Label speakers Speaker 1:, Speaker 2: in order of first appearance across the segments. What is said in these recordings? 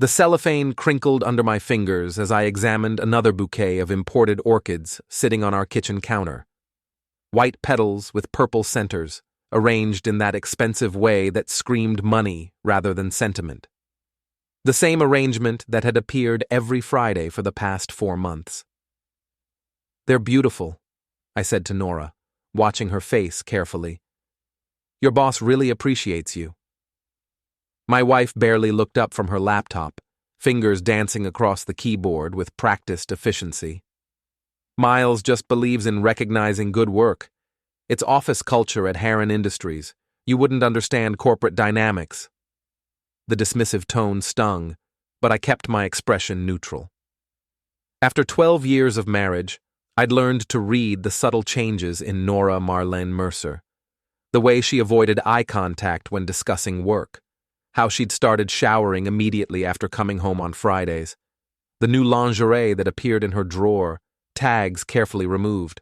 Speaker 1: The cellophane crinkled under my fingers as I examined another bouquet of imported orchids sitting on our kitchen counter. White petals with purple centers, arranged in that expensive way that screamed money rather than sentiment. The same arrangement that had appeared every Friday for the past 4 months. "They're beautiful," I said to Nora, watching her face carefully. "Your boss really appreciates you." My wife barely looked up from her laptop, fingers dancing across the keyboard with practiced efficiency. Miles just believes in recognizing good work. It's office culture at Harren Industries. You wouldn't understand corporate dynamics. The dismissive tone stung, but I kept my expression neutral. After 12 years of marriage, I'd learned to read the subtle changes in Nora Mercer. The way she avoided eye contact when discussing work. How she'd started showering immediately after coming home on Fridays. The new lingerie that appeared in her drawer, tags carefully removed.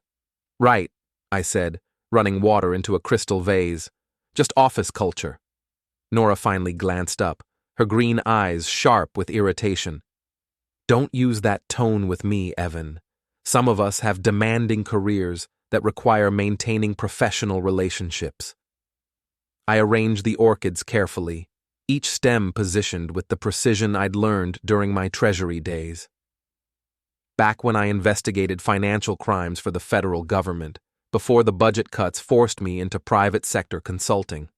Speaker 1: "Right," I said, running water into a crystal vase. "Just office culture." Nora finally glanced up, her green eyes sharp with irritation. "Don't use that tone with me, Evan. Some of us have demanding careers that require maintaining professional relationships." I arranged the orchids carefully, each stem positioned with the precision I'd learned during my treasury days. Back when I investigated financial crimes for the federal government, before the budget cuts forced me into private sector consulting.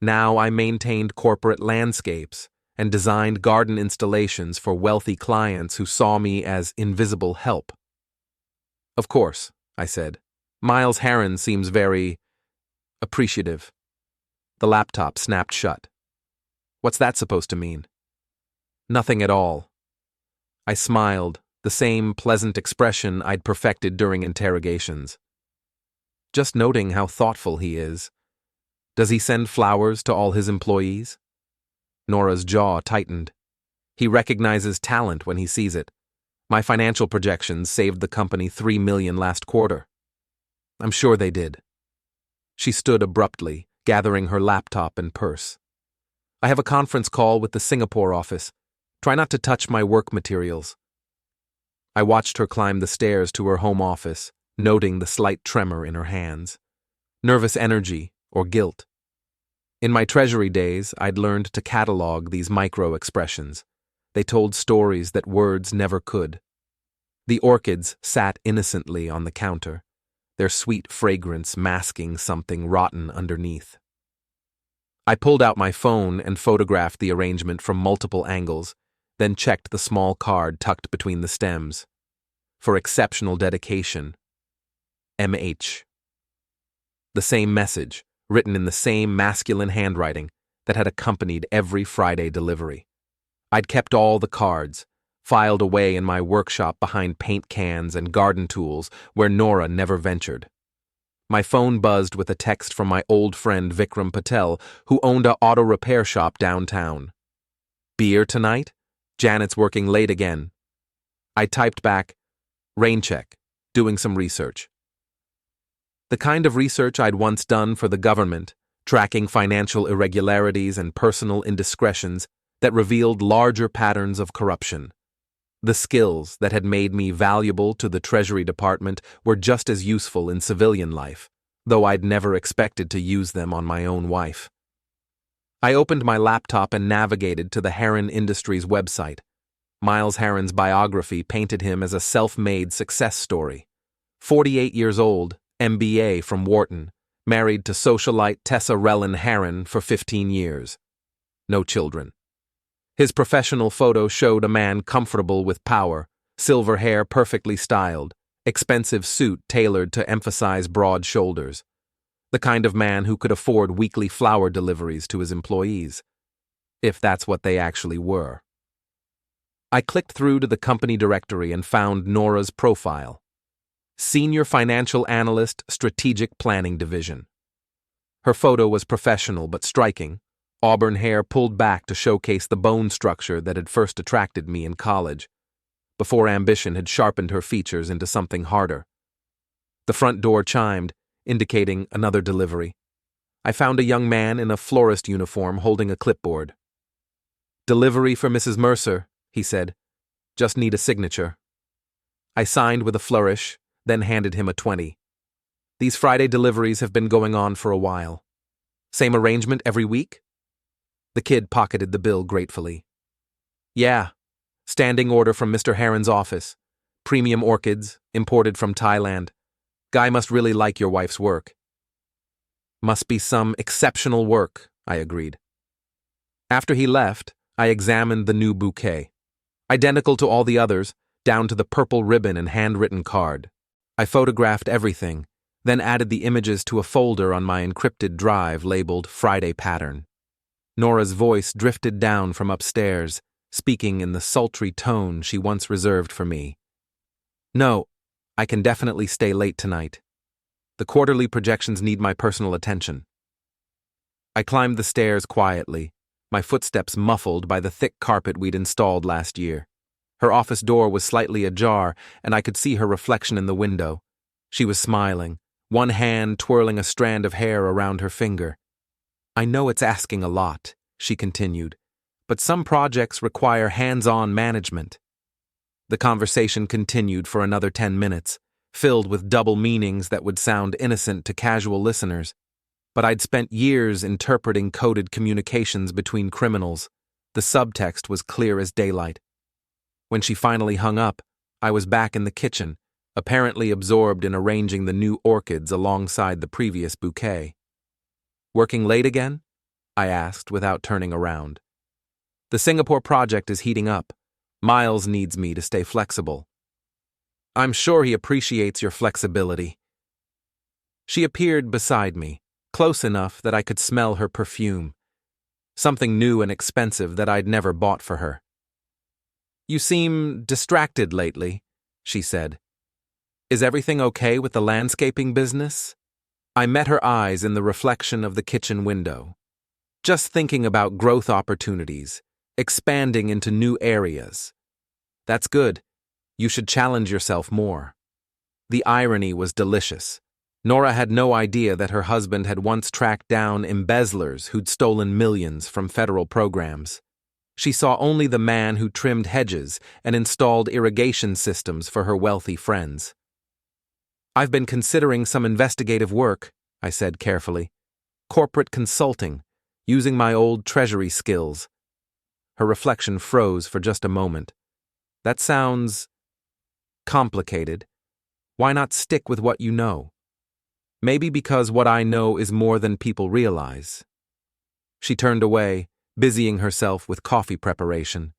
Speaker 1: Now I maintained corporate landscapes and designed garden installations for wealthy clients who saw me as invisible help. "Of course," I said. "Miles Harren seems very appreciative." The laptop snapped shut. "What's that supposed to mean?" "Nothing at all." I smiled, the same pleasant expression I'd perfected during interrogations. "Just noting how thoughtful he is. Does he send flowers to all his employees?" Nora's jaw tightened. "He recognizes talent when he sees it. My financial projections saved the company $3 million last quarter." "I'm sure they did." She stood abruptly, gathering her laptop and purse. "I have a conference call with the Singapore office. Try not to touch my work materials." I watched her climb the stairs to her home office, noting the slight tremor in her hands. Nervous energy or guilt. In my treasury days, I'd learned to catalog these micro-expressions. They told stories that words never could. The orchids sat innocently on the counter, their sweet fragrance masking something rotten underneath. I pulled out my phone and photographed the arrangement from multiple angles, then checked the small card tucked between the stems. For exceptional dedication, MH. The same message, written in the same masculine handwriting that had accompanied every Friday delivery. I'd kept all the cards, filed away in my workshop behind paint cans and garden tools where Nora never ventured. My phone buzzed with a text from my old friend Vikram Patel, who owned a auto repair shop downtown. "Beer tonight? Janet's working late again." I typed back, "Rain check, doing some research." The kind of research I'd once done for the government, tracking financial irregularities and personal indiscretions that revealed larger patterns of corruption. The skills that had made me valuable to the Treasury Department were just as useful in civilian life, though I'd never expected to use them on my own wife. I opened my laptop and navigated to the Harren Industries website. Miles Harren's biography painted him as a self-made success story. 48 years old, MBA from Wharton, married to socialite Tessa Rellin Harren for 15 years. No children. His professional photo showed a man comfortable with power, silver hair perfectly styled, expensive suit tailored to emphasize broad shoulders. The kind of man who could afford weekly flower deliveries to his employees, if that's what they actually were. I clicked through to the company directory and found Nora's profile. Senior Financial Analyst, Strategic Planning Division. Her photo was professional but striking, auburn hair pulled back to showcase the bone structure that had first attracted me in college, before ambition had sharpened her features into something harder. The front door chimed, indicating another delivery. I found a young man in a florist uniform holding a clipboard. "Delivery for Mrs. Mercer," he said. "Just need a signature." I signed with a flourish, then handed him a 20. "These Friday deliveries have been going on for a while. Same arrangement every week?" The kid pocketed the bill gratefully. "Yeah. Standing order from Mr. Harren's office. Premium orchids, imported from Thailand. Guy must really like your wife's work." "Must be some exceptional work," I agreed. After he left, I examined the new bouquet. Identical to all the others, down to the purple ribbon and handwritten card. I photographed everything, then added the images to a folder on my encrypted drive labeled Friday Pattern. Nora's voice drifted down from upstairs, speaking in the sultry tone she once reserved for me. "No, I can definitely stay late tonight. The quarterly projections need my personal attention." I climbed the stairs quietly, my footsteps muffled by the thick carpet we'd installed last year. Her office door was slightly ajar, and I could see her reflection in the window. She was smiling, one hand twirling a strand of hair around her finger. "I know it's asking a lot," she continued, "but some projects require hands-on management." The conversation continued for another 10 minutes, filled with double meanings that would sound innocent to casual listeners. But I'd spent years interpreting coded communications between criminals. The subtext was clear as daylight. When she finally hung up, I was back in the kitchen, apparently absorbed in arranging the new orchids alongside the previous bouquet. "Working late again?" I asked without turning around. "The Singapore project is heating up. Miles needs me to stay flexible." "I'm sure he appreciates your flexibility." She appeared beside me, close enough that I could smell her perfume. Something new and expensive that I'd never bought for her. "You seem distracted lately," she said. "Is everything okay with the landscaping business?" I met her eyes in the reflection of the kitchen window. "Just thinking about growth opportunities, expanding into new areas." "That's good. You should challenge yourself more." The irony was delicious. Nora had no idea that her husband had once tracked down embezzlers who'd stolen millions from federal programs. She saw only the man who trimmed hedges and installed irrigation systems for her wealthy friends. "I've been considering some investigative work," I said carefully. "Corporate consulting, using my old treasury skills." Her reflection froze for just a moment. "That sounds complicated. Why not stick with what you know?" "Maybe because what I know is more than people realize." She turned away, busying herself with coffee preparation.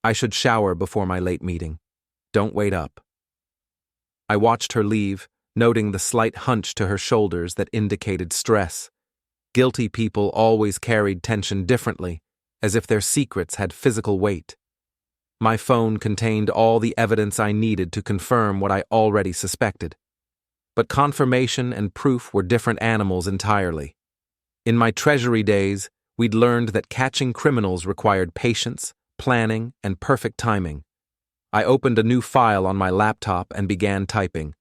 Speaker 1: "I should shower before my late meeting. Don't wait up." I watched her leave, noting the slight hunch to her shoulders that indicated stress. Guilty people always carried tension differently, as if their secrets had physical weight. My phone contained all the evidence I needed to confirm what I already suspected. But confirmation and proof were different animals entirely. In my treasury days, we'd learned that catching criminals required patience, planning, and perfect timing. I opened a new file on my laptop and began typing.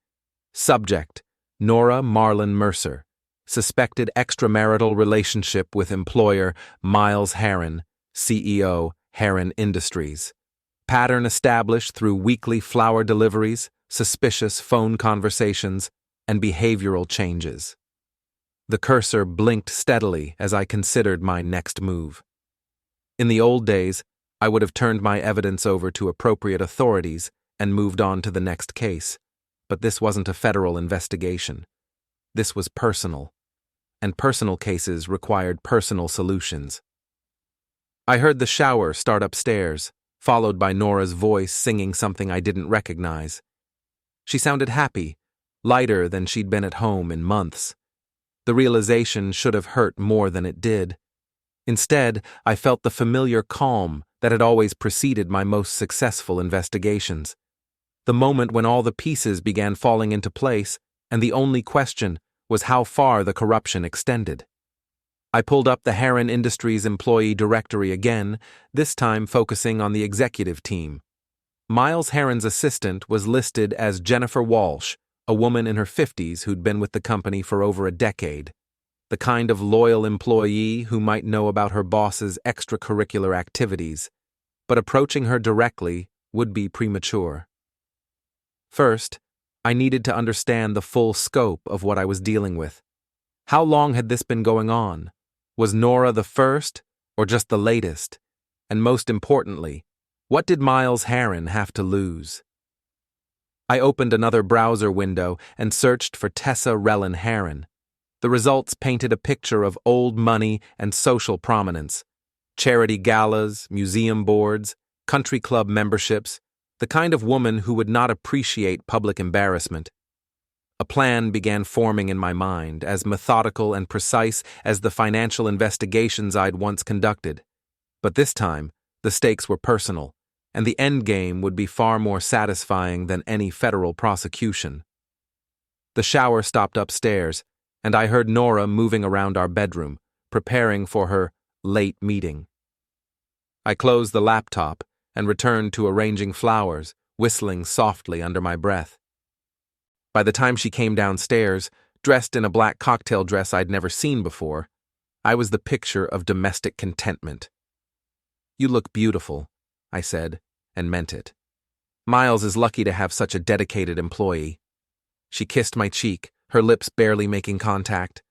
Speaker 1: Subject: Nora Marlin Mercer. Suspected extramarital relationship with employer Miles Harren, CEO, Harren Industries. Pattern established through weekly flower deliveries, suspicious phone conversations, and behavioral changes. The cursor blinked steadily as I considered my next move. In the old days, I would have turned my evidence over to appropriate authorities and moved on to the next case, but this wasn't a federal investigation. This was personal, and personal cases required personal solutions. I heard the shower start upstairs, followed by Nora's voice singing something I didn't recognize. She sounded happy, lighter than she'd been at home in months. The realization should have hurt more than it did. Instead, I felt the familiar calm that had always preceded my most successful investigations. The moment when all the pieces began falling into place, and the only question was how far the corruption extended. I pulled up the Harren Industries employee directory again, this time focusing on the executive team. Miles Harren's assistant was listed as Jennifer Walsh, a woman in her 50s who'd been with the company for over a decade. the kind of loyal employee who might know about her boss's extracurricular activities, but approaching her directly would be premature. First, I needed to understand the full scope of what I was dealing with. How long had this been going on? Was Nora the first, or just the latest? And most importantly, what did Miles Harren have to lose? I opened another browser window and searched for Tessa Rellin Harren. The results painted a picture of old money and social prominence. Charity galas, museum boards, country club memberships, the kind of woman who would not appreciate public embarrassment. A plan began forming in my mind, as methodical and precise as the financial investigations I'd once conducted. But this time, the stakes were personal, and the end game would be far more satisfying than any federal prosecution. The shower stopped upstairs, and I heard Nora moving around our bedroom, preparing for her late meeting. I closed the laptop and returned to arranging flowers, whistling softly under my breath. By the time she came downstairs, dressed in a black cocktail dress I'd never seen before, I was the picture of domestic contentment. "You look beautiful," I said, and meant it. "Miles is lucky to have such a dedicated employee." She kissed my cheek, her lips barely making contact.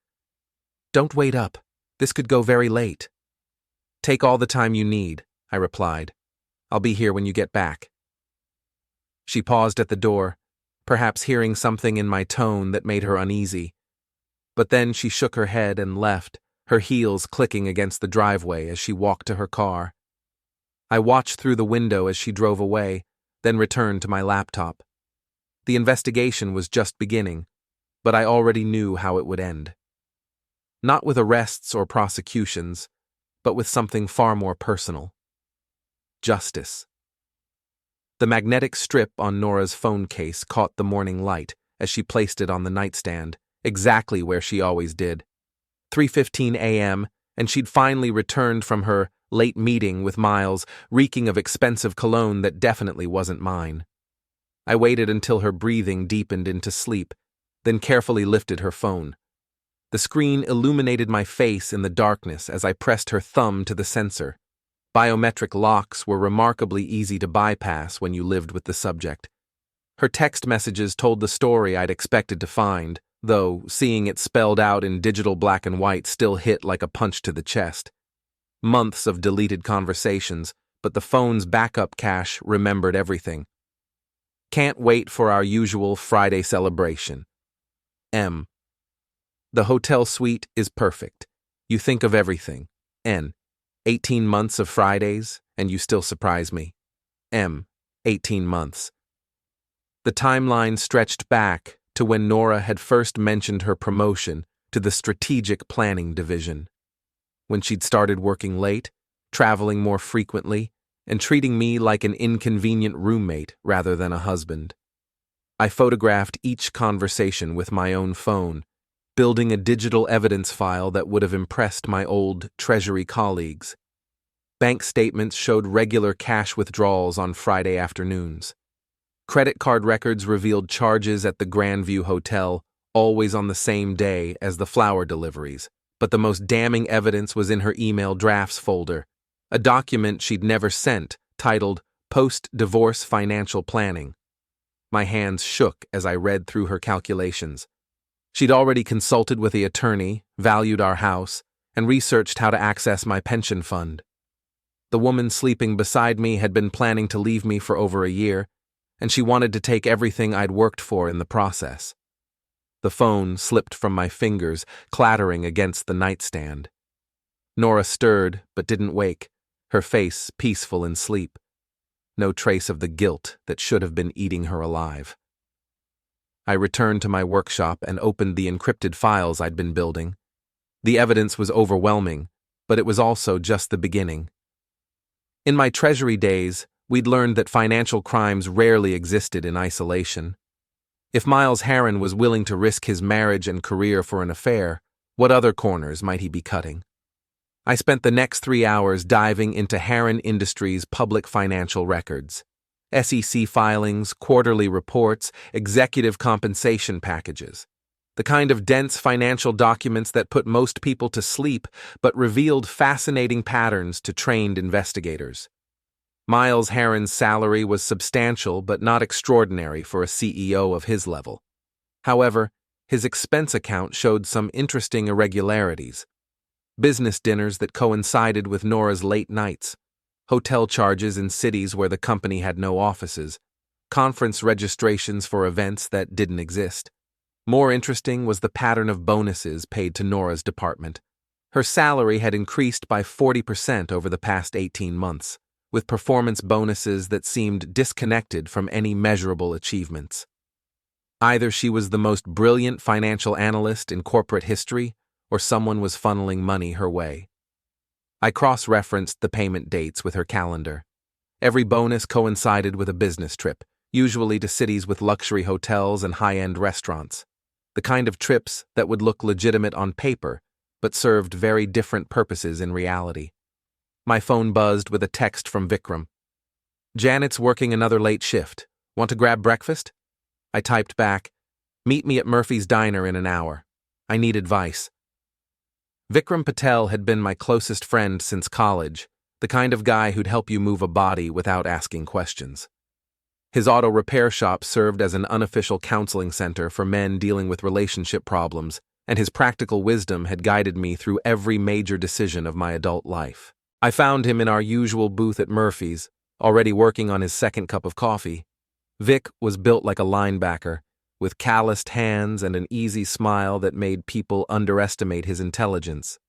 Speaker 1: "Don't wait up. This could go very late." "Take all the time you need," I replied. "I'll be here when you get back." She paused at the door, perhaps hearing something in my tone that made her uneasy. But then she shook her head and left, her heels clicking against the driveway as she walked to her car. I watched through the window as she drove away, then returned to my laptop. The investigation was just beginning, but I already knew how it would end. Not with arrests or prosecutions, but with something far more personal. Justice. The magnetic strip on Nora's phone case caught the morning light as she placed it on the nightstand, exactly where she always did. 3:15 a.m., and she'd finally returned from her late meeting with Miles, reeking of expensive cologne that definitely wasn't mine. I waited until her breathing deepened into sleep, then carefully lifted her phone. The screen illuminated my face in the darkness as I pressed her thumb to the sensor. Biometric locks were remarkably easy to bypass when you lived with the subject. Her text messages told the story I'd expected to find, though seeing it spelled out in digital black and white still hit like a punch to the chest. Months of deleted conversations, but the phone's backup cache remembered everything. "Can't wait for our usual Friday celebration. M. The hotel suite is perfect. You think of everything. N. 18 months of Fridays, and you still surprise me. M. 18 months. The timeline stretched back to when Nora had first mentioned her promotion to the strategic planning division. When she'd started working late, traveling more frequently, and treating me like an inconvenient roommate rather than a husband. I photographed each conversation with my own phone, building a digital evidence file that would have impressed my old Treasury colleagues. Bank statements showed regular cash withdrawals on Friday afternoons. Credit card records revealed charges at the Grandview Hotel, always on the same day as the flower deliveries, but the most damning evidence was in her email drafts folder, a document she'd never sent, titled Post-Divorce Financial Planning. My hands shook as I read through her calculations. She'd already consulted with the attorney, valued our house, and researched how to access my pension fund. The woman sleeping beside me had been planning to leave me for over a year, and she wanted to take everything I'd worked for in the process. The phone slipped from my fingers, clattering against the nightstand. Nora stirred, but didn't wake, her face peaceful in sleep. No trace of the guilt that should have been eating her alive. I returned to my workshop and opened the encrypted files I'd been building. The evidence was overwhelming, but it was also just the beginning. In my Treasury days, we'd learned that financial crimes rarely existed in isolation. If Miles Harren was willing to risk his marriage and career for an affair, what other corners might he be cutting? I spent the next 3 hours diving into Harren Industries' public financial records. SEC filings, quarterly reports, executive compensation packages. The kind of dense financial documents that put most people to sleep but revealed fascinating patterns to trained investigators. Miles Harren's salary was substantial but not extraordinary for a CEO of his level. However, his expense account showed some interesting irregularities. Business dinners that coincided with Nora's late nights, hotel charges in cities where the company had no offices, conference registrations for events that didn't exist. More interesting was the pattern of bonuses paid to Nora's department. Her salary had increased by 40% over the past 18 months, with performance bonuses that seemed disconnected from any measurable achievements. Either she was the most brilliant financial analyst in corporate history, or someone was funneling money her way. I cross-referenced the payment dates with her calendar. Every bonus coincided with a business trip, usually to cities with luxury hotels and high-end restaurants. The kind of trips that would look legitimate on paper, but served very different purposes in reality. My phone buzzed with a text from Vikram. "Janet's working another late shift. Want to grab breakfast?" I typed back, "Meet me at Murphy's Diner in an hour. I need advice." Vikram Patel had been my closest friend since college, the kind of guy who'd help you move a body without asking questions. His auto repair shop served as an unofficial counseling center for men dealing with relationship problems, and his practical wisdom had guided me through every major decision of my adult life. I found him in our usual booth at Murphy's, already working on his second cup of coffee. Vic was built like a linebacker, with calloused hands and an easy smile that made people underestimate his intelligence.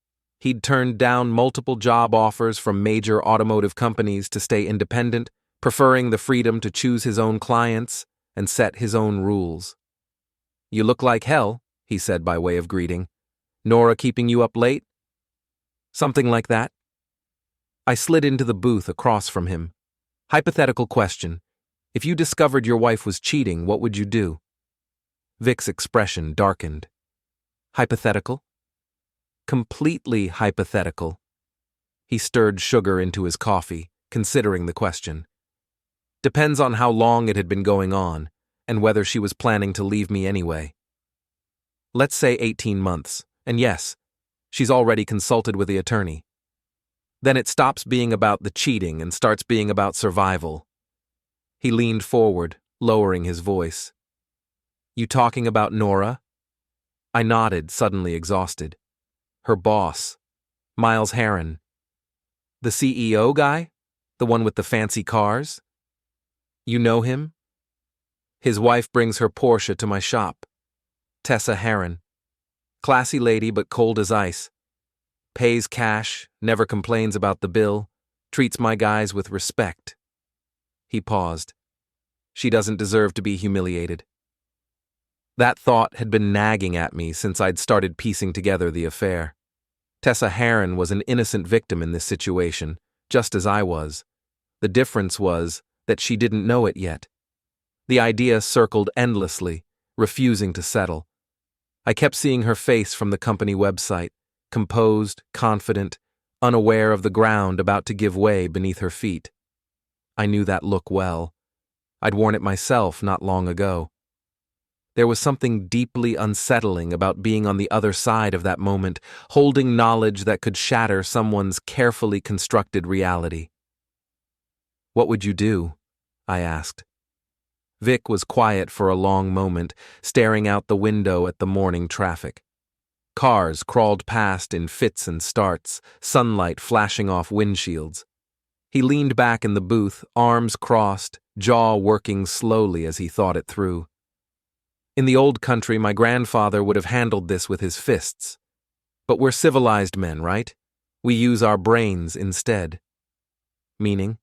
Speaker 1: He'd turned down multiple job offers from major automotive companies to stay independent, preferring the freedom to choose his own clients and set his own rules. "You look like hell," he said by way of greeting. "Nora keeping you up late?" "Something like that." I slid into the booth across from him. Hypothetical question. If you discovered your wife was cheating, what would you do? Vic's expression darkened. Hypothetical? Completely hypothetical. He stirred sugar into his coffee, considering the question. Depends on how long it had been going on, and whether she was planning to leave me anyway. Let's say 18 months, and yes, she's already consulted with the attorney. Then it stops being about the cheating and starts being about survival. He leaned forward, lowering his voice. You talking about Nora? I nodded, suddenly exhausted. Her boss, Miles Harren. The CEO guy? The one with the fancy cars? You know him? His wife brings her Porsche to my shop. Tessa Harren. Classy lady but cold as ice. Pays cash, never complains about the bill, treats my guys with respect. He paused. She doesn't deserve to be humiliated. That thought had been nagging at me since I'd started piecing together the affair. Tessa Harren was an innocent victim in this situation, just as I was. The difference was that she didn't know it yet. The idea circled endlessly, refusing to settle. I kept seeing her face from the company website, composed, confident, unaware of the ground about to give way beneath her feet. I knew that look well. I'd worn it myself not long ago. There was something deeply unsettling about being on the other side of that moment, holding knowledge that could shatter someone's carefully constructed reality. What would you do? I asked. Vic was quiet for a long moment, staring out the window at the morning traffic. Cars crawled past in fits and starts, sunlight flashing off windshields. He leaned back in the booth, arms crossed, jaw working slowly as he thought it through. In the old country, my grandfather would have handled this with his fists. But we're civilized men, right? We use our brains instead. Meaning?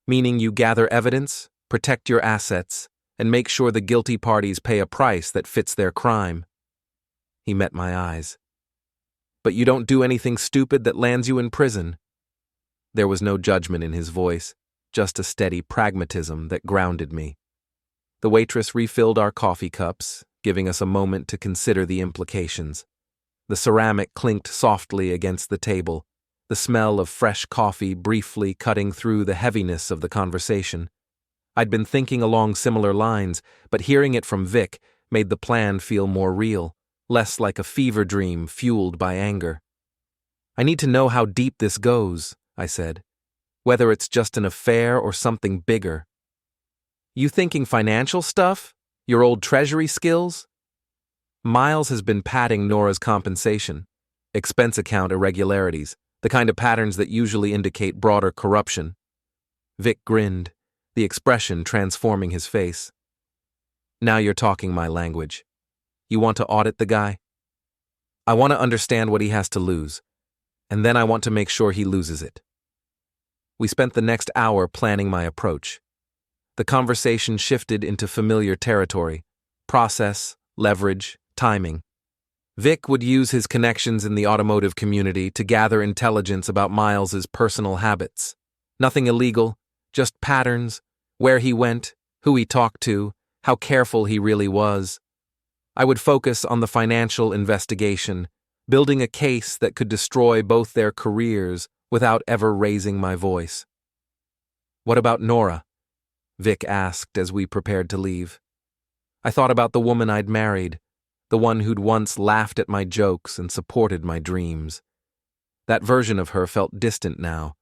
Speaker 1: Meaning you gather evidence, protect your assets, and make sure the guilty parties pay a price that fits their crime. He met my eyes. But you don't do anything stupid that lands you in prison. There was no judgment in his voice, just a steady pragmatism that grounded me. The waitress refilled our coffee cups, giving us a moment to consider the implications. The ceramic clinked softly against the table, the smell of fresh coffee briefly cutting through the heaviness of the conversation. I'd been thinking along similar lines, but hearing it from Vic made the plan feel more real. less like a fever dream fueled by anger. I need to know how deep this goes, I said. Whether it's just an affair or something bigger. You thinking financial stuff? Your old treasury skills? Miles has been padding Nora's compensation. Expense account irregularities, the kind of patterns that usually indicate broader corruption. Vic grinned, the expression transforming his face. Now you're talking my language. You want to audit the guy? I want to understand what he has to lose, and then I want to make sure he loses it. We spent the next hour planning my approach. The conversation shifted into familiar territory: process, leverage, timing. Vic would use his connections in the automotive community to gather intelligence about Miles's personal habits. Nothing illegal, just patterns, where he went, who he talked to, how careful he really was. I would focus on the financial investigation, building a case that could destroy both their careers without ever raising my voice. What about Nora? Vic asked as we prepared to leave. I thought about the woman I'd married, the one who'd once laughed at my jokes and supported my dreams. That version of her felt distant now,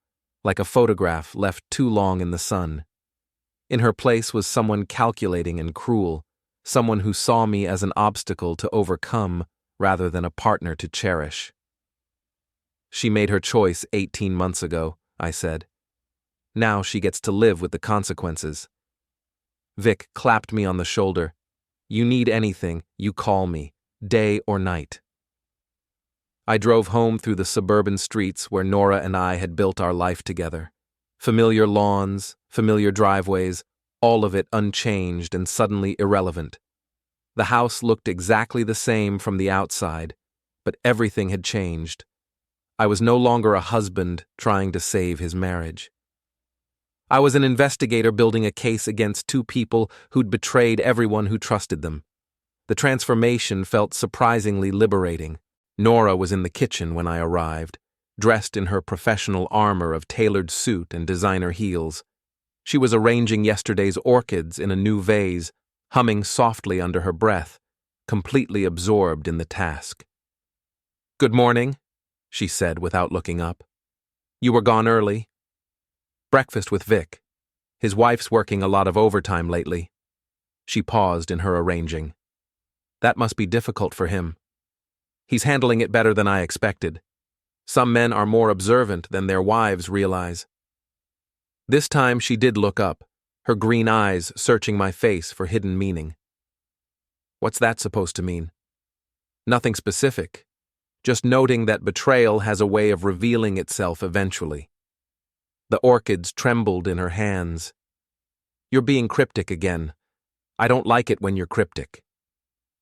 Speaker 1: like a photograph left too long in the sun. In her place was someone calculating and cruel, someone who saw me as an obstacle to overcome rather than a partner to cherish. She made her choice 18 months ago, I said. Now she gets to live with the consequences. Vic clapped me on the shoulder. You need anything, you call me, day or night. I drove home through the suburban streets where Nora and I had built our life together. Familiar lawns, familiar driveways, all of it unchanged and suddenly irrelevant. The house looked exactly the same from the outside, but everything had changed. I was no longer a husband trying to save his marriage. I was an investigator building a case against two people who'd betrayed everyone who trusted them. The transformation felt surprisingly liberating. Nora was in the kitchen when I arrived, dressed in her professional armor of tailored suit and designer heels. She was arranging yesterday's orchids in a new vase, humming softly under her breath, completely absorbed in the task. Good morning, she said without looking up. You were gone early. Breakfast with Vic. His wife's working a lot of overtime lately. She paused in her arranging. That must be difficult for him. He's handling it better than I expected. Some men are more observant than their wives realize. This time she did look up, her green eyes searching my face for hidden meaning. What's that supposed to mean? Nothing specific, just noting that betrayal has a way of revealing itself eventually. The orchids trembled in her hands. You're being cryptic again. I don't like it when you're cryptic.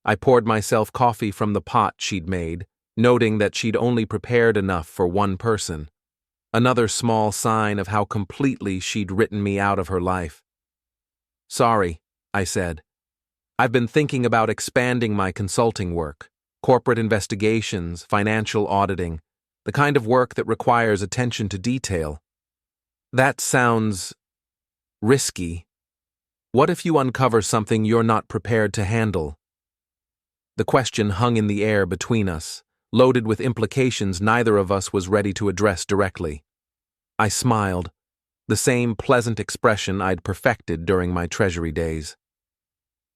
Speaker 1: I poured myself coffee from the pot she'd made, noting that she'd only prepared enough for one person. Another small sign of how completely she'd written me out of her life. Sorry, I said. I've been thinking about expanding my consulting work, corporate investigations, financial auditing, the kind of work that requires attention to detail. That sounds risky. What if you uncover something you're not prepared to handle? The question hung in the air between us, loaded with implications neither of us was ready to address directly. I smiled, the same pleasant expression I'd perfected during my treasury days.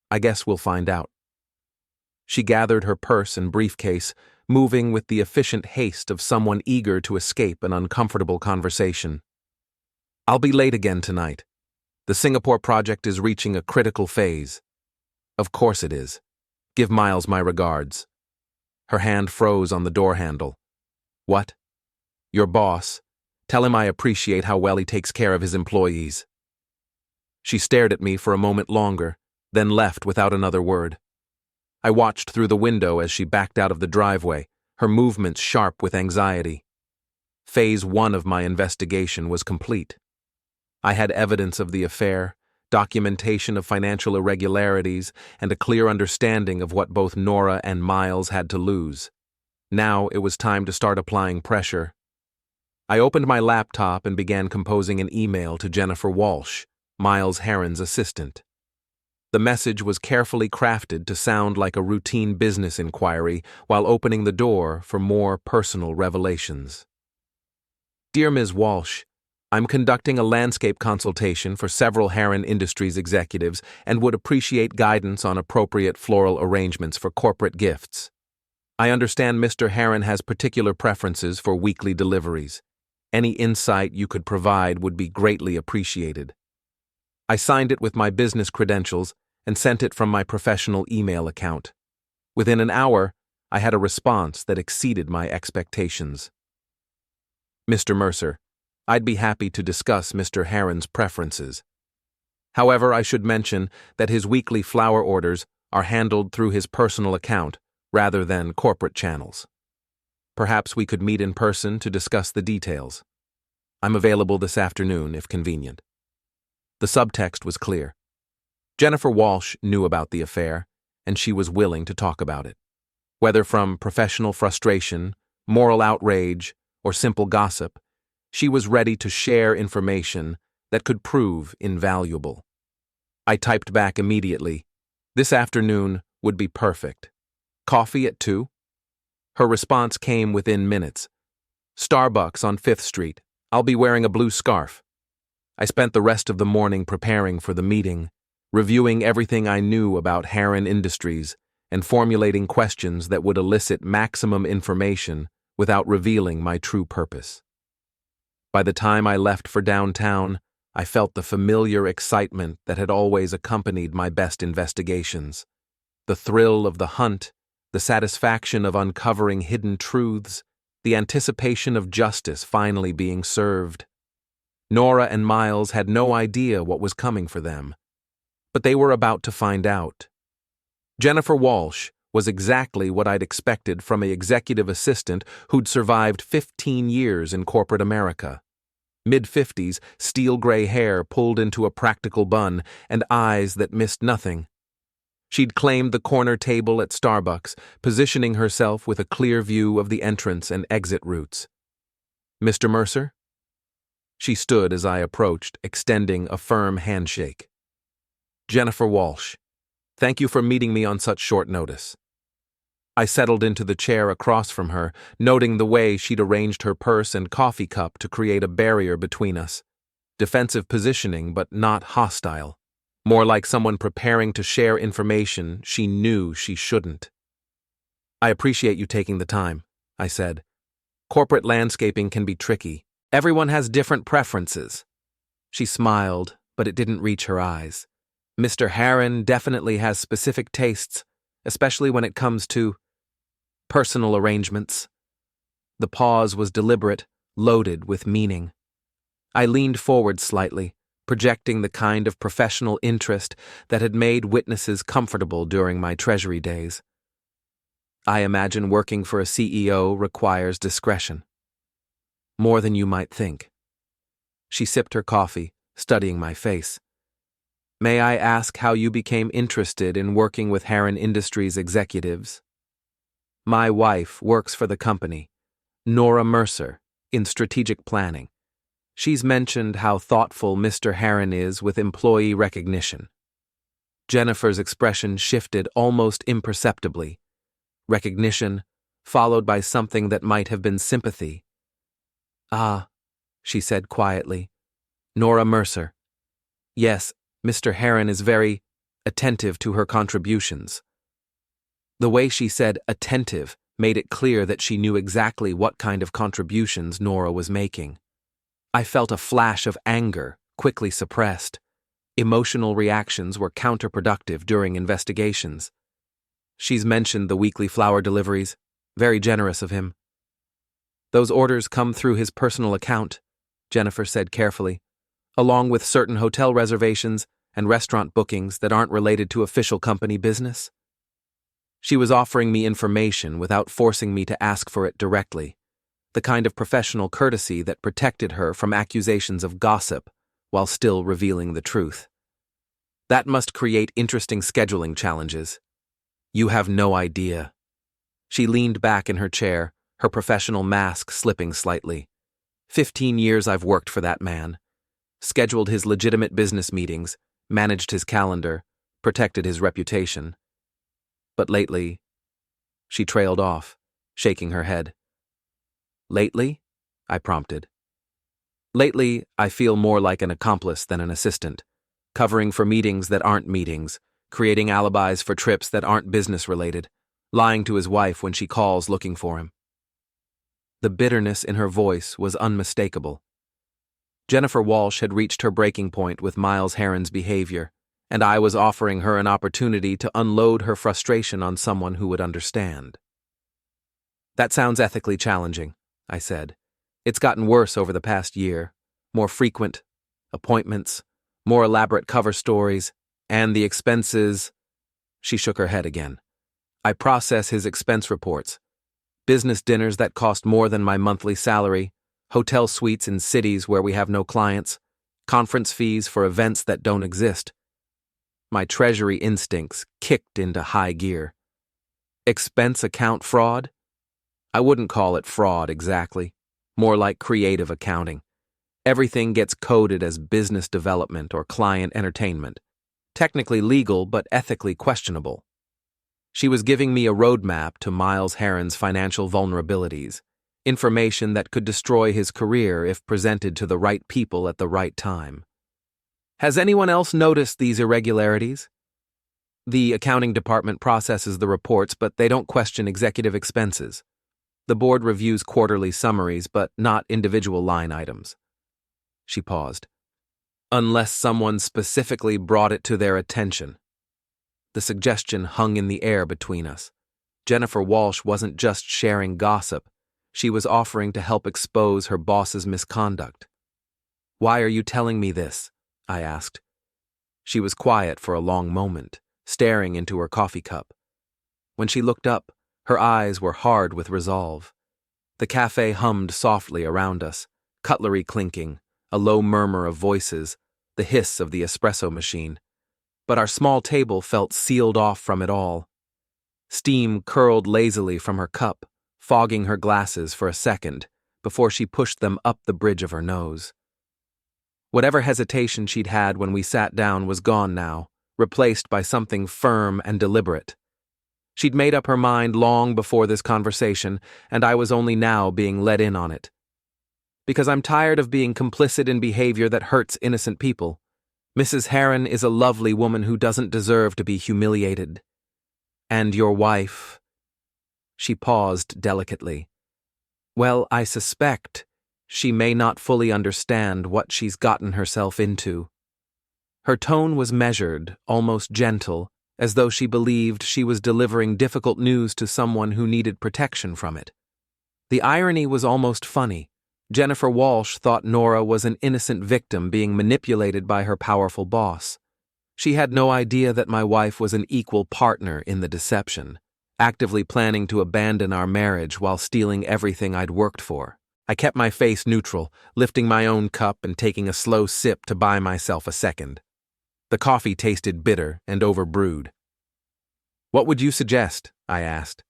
Speaker 1: I guess we'll find out. She gathered her purse and briefcase, moving with the efficient haste of someone eager to escape an uncomfortable conversation. I'll be late again tonight. The Singapore project is reaching a critical phase. Of course it is. Give Miles my regards. Her hand froze on the door handle. What? Your boss. Tell him I appreciate how well he takes care of his employees. She stared at me for a moment longer, then left without another word. I watched through the window as she backed out of the driveway, her movements sharp with anxiety. Phase 1 of my investigation was complete. I had evidence of the affair, documentation of financial irregularities, and a clear understanding of what both Nora and Miles had to lose. Now it was time to start applying pressure. I opened my laptop and began composing an email to Jennifer Walsh, Miles Harren's assistant. The message was carefully crafted to sound like a routine business inquiry while opening the door for more personal revelations. Dear Ms. Walsh, I'm conducting a landscape consultation for several Harren Industries executives and would appreciate guidance on appropriate floral arrangements for corporate gifts. I understand Mr. Harren has particular preferences for weekly deliveries. Any insight you could provide would be greatly appreciated. I signed it with my business credentials and sent it from my professional email account. Within an hour, I had a response that exceeded my expectations. Mr. Mercer, I'd be happy to discuss Mr. Harren's preferences. However, I should mention that his weekly flower orders are handled through his personal account rather than corporate channels. Perhaps we could meet in person to discuss the details. I'm available this afternoon if convenient. The subtext was clear. Jennifer Walsh knew about the affair, and she was willing to talk about it. Whether from professional frustration, moral outrage, or simple gossip, she was ready to share information that could prove invaluable. I typed back immediately, "This afternoon would be perfect. Coffee at 2?" Her response came within minutes. "Starbucks on 5th Street. I'll be wearing a blue scarf." I spent the rest of the morning preparing for the meeting, reviewing everything I knew about Harren Industries and formulating questions that would elicit maximum information without revealing my true purpose. By the time I left for downtown, I felt the familiar excitement that had always accompanied my best investigations. The thrill of the hunt, the satisfaction of uncovering hidden truths, the anticipation of justice finally being served. Nora and Miles had no idea what was coming for them, but they were about to find out. Jennifer Walsh was exactly what I'd expected from an executive assistant who'd survived 15 years in corporate America. Mid-50s, steel-gray hair pulled into a practical bun, and eyes that missed nothing. She'd claimed the corner table at Starbucks, positioning herself with a clear view of the entrance and exit routes. "Mr. Mercer?" She stood as I approached, extending a firm handshake. "Jennifer Walsh, thank you for meeting me on such short notice." I settled into the chair across from her, noting the way she'd arranged her purse and coffee cup to create a barrier between us. Defensive positioning, but not hostile. More like someone preparing to share information she knew she shouldn't. "I appreciate you taking the time," I said. "Corporate landscaping can be tricky. Everyone has different preferences." She smiled, but it didn't reach her eyes. "Mr. Harren definitely has specific tastes, especially when it comes to personal arrangements." The pause was deliberate, loaded with meaning. I leaned forward slightly, projecting the kind of professional interest that had made witnesses comfortable during my Treasury days. "I imagine working for a CEO requires discretion. More than you might think." She sipped her coffee, studying my face. "May I ask how you became interested in working with Harren Industries executives?" "My wife works for the company, Nora Mercer, in strategic planning. She's mentioned how thoughtful Mr. Harren is with employee recognition." Jennifer's expression shifted almost imperceptibly. Recognition, followed by something that might have been sympathy. "Ah," she said quietly. "Nora Mercer. Yes, Mr. Harren is very attentive to her contributions." The way she said attentive made it clear that she knew exactly what kind of contributions Nora was making. I felt a flash of anger, quickly suppressed. Emotional reactions were counterproductive during investigations. "She's mentioned the weekly flower deliveries. Very generous of him." "Those orders come through his personal account," Jennifer said carefully, "along with certain hotel reservations and restaurant bookings that aren't related to official company business." She was offering me information without forcing me to ask for it directly, the kind of professional courtesy that protected her from accusations of gossip while still revealing the truth. That must create interesting scheduling challenges. "You have no idea." She leaned back in her chair, her professional mask slipping slightly. 15 years I've worked for that man. Scheduled his legitimate business meetings, managed his calendar, protected his reputation. But lately, she trailed off, shaking her head. Lately? I prompted. Lately, I feel more like an accomplice than an assistant, covering for meetings that aren't meetings, creating alibis for trips that aren't business-related, lying to his wife when she calls looking for him. The bitterness in her voice was unmistakable. Jennifer Walsh had reached her breaking point with Miles Harren's behavior, and I was offering her an opportunity to unload her frustration on someone who would understand. That sounds ethically challenging, I said. It's gotten worse over the past year. More frequent appointments, more elaborate cover stories, and the expenses. She shook her head again. I process his expense reports. Business dinners that cost more than my monthly salary, hotel suites in cities where we have no clients, conference fees for events that don't exist. My treasury instincts kicked into high gear. Expense account fraud? I wouldn't call it fraud exactly. More like creative accounting. Everything gets coded as business development or client entertainment. Technically legal, but ethically questionable. She was giving me a roadmap to Miles Harren's financial vulnerabilities, information that could destroy his career if presented to the right people at the right time. Has anyone else noticed these irregularities? The accounting department processes the reports, but they don't question executive expenses. The board reviews quarterly summaries, but not individual line items. She paused. Unless someone specifically brought it to their attention. The suggestion hung in the air between us. Jennifer Walsh wasn't just sharing gossip. She was offering to help expose her boss's misconduct. Why are you telling me this? I asked. She was quiet for a long moment, staring into her coffee cup. When she looked up, her eyes were hard with resolve. The cafe hummed softly around us, cutlery clinking, a low murmur of voices, the hiss of the espresso machine. But our small table felt sealed off from it all. Steam curled lazily from her cup, fogging her glasses for a second before she pushed them up the bridge of her nose. Whatever hesitation she'd had when we sat down was gone now, replaced by something firm and deliberate. She'd made up her mind long before this conversation, and I was only now being let in on it. Because I'm tired of being complicit in behavior that hurts innocent people. Mrs. Harren is a lovely woman who doesn't deserve to be humiliated. And your wife. She paused delicately. Well, I suspect she may not fully understand what she's gotten herself into. Her tone was measured, almost gentle, as though she believed she was delivering difficult news to someone who needed protection from it. The irony was almost funny. Jennifer Walsh thought Nora was an innocent victim being manipulated by her powerful boss. She had no idea that my wife was an equal partner in the deception, actively planning to abandon our marriage while stealing everything I'd worked for. I kept my face neutral, lifting my own cup and taking a slow sip to buy myself a second. The coffee tasted bitter and overbrewed. What would you suggest? I asked.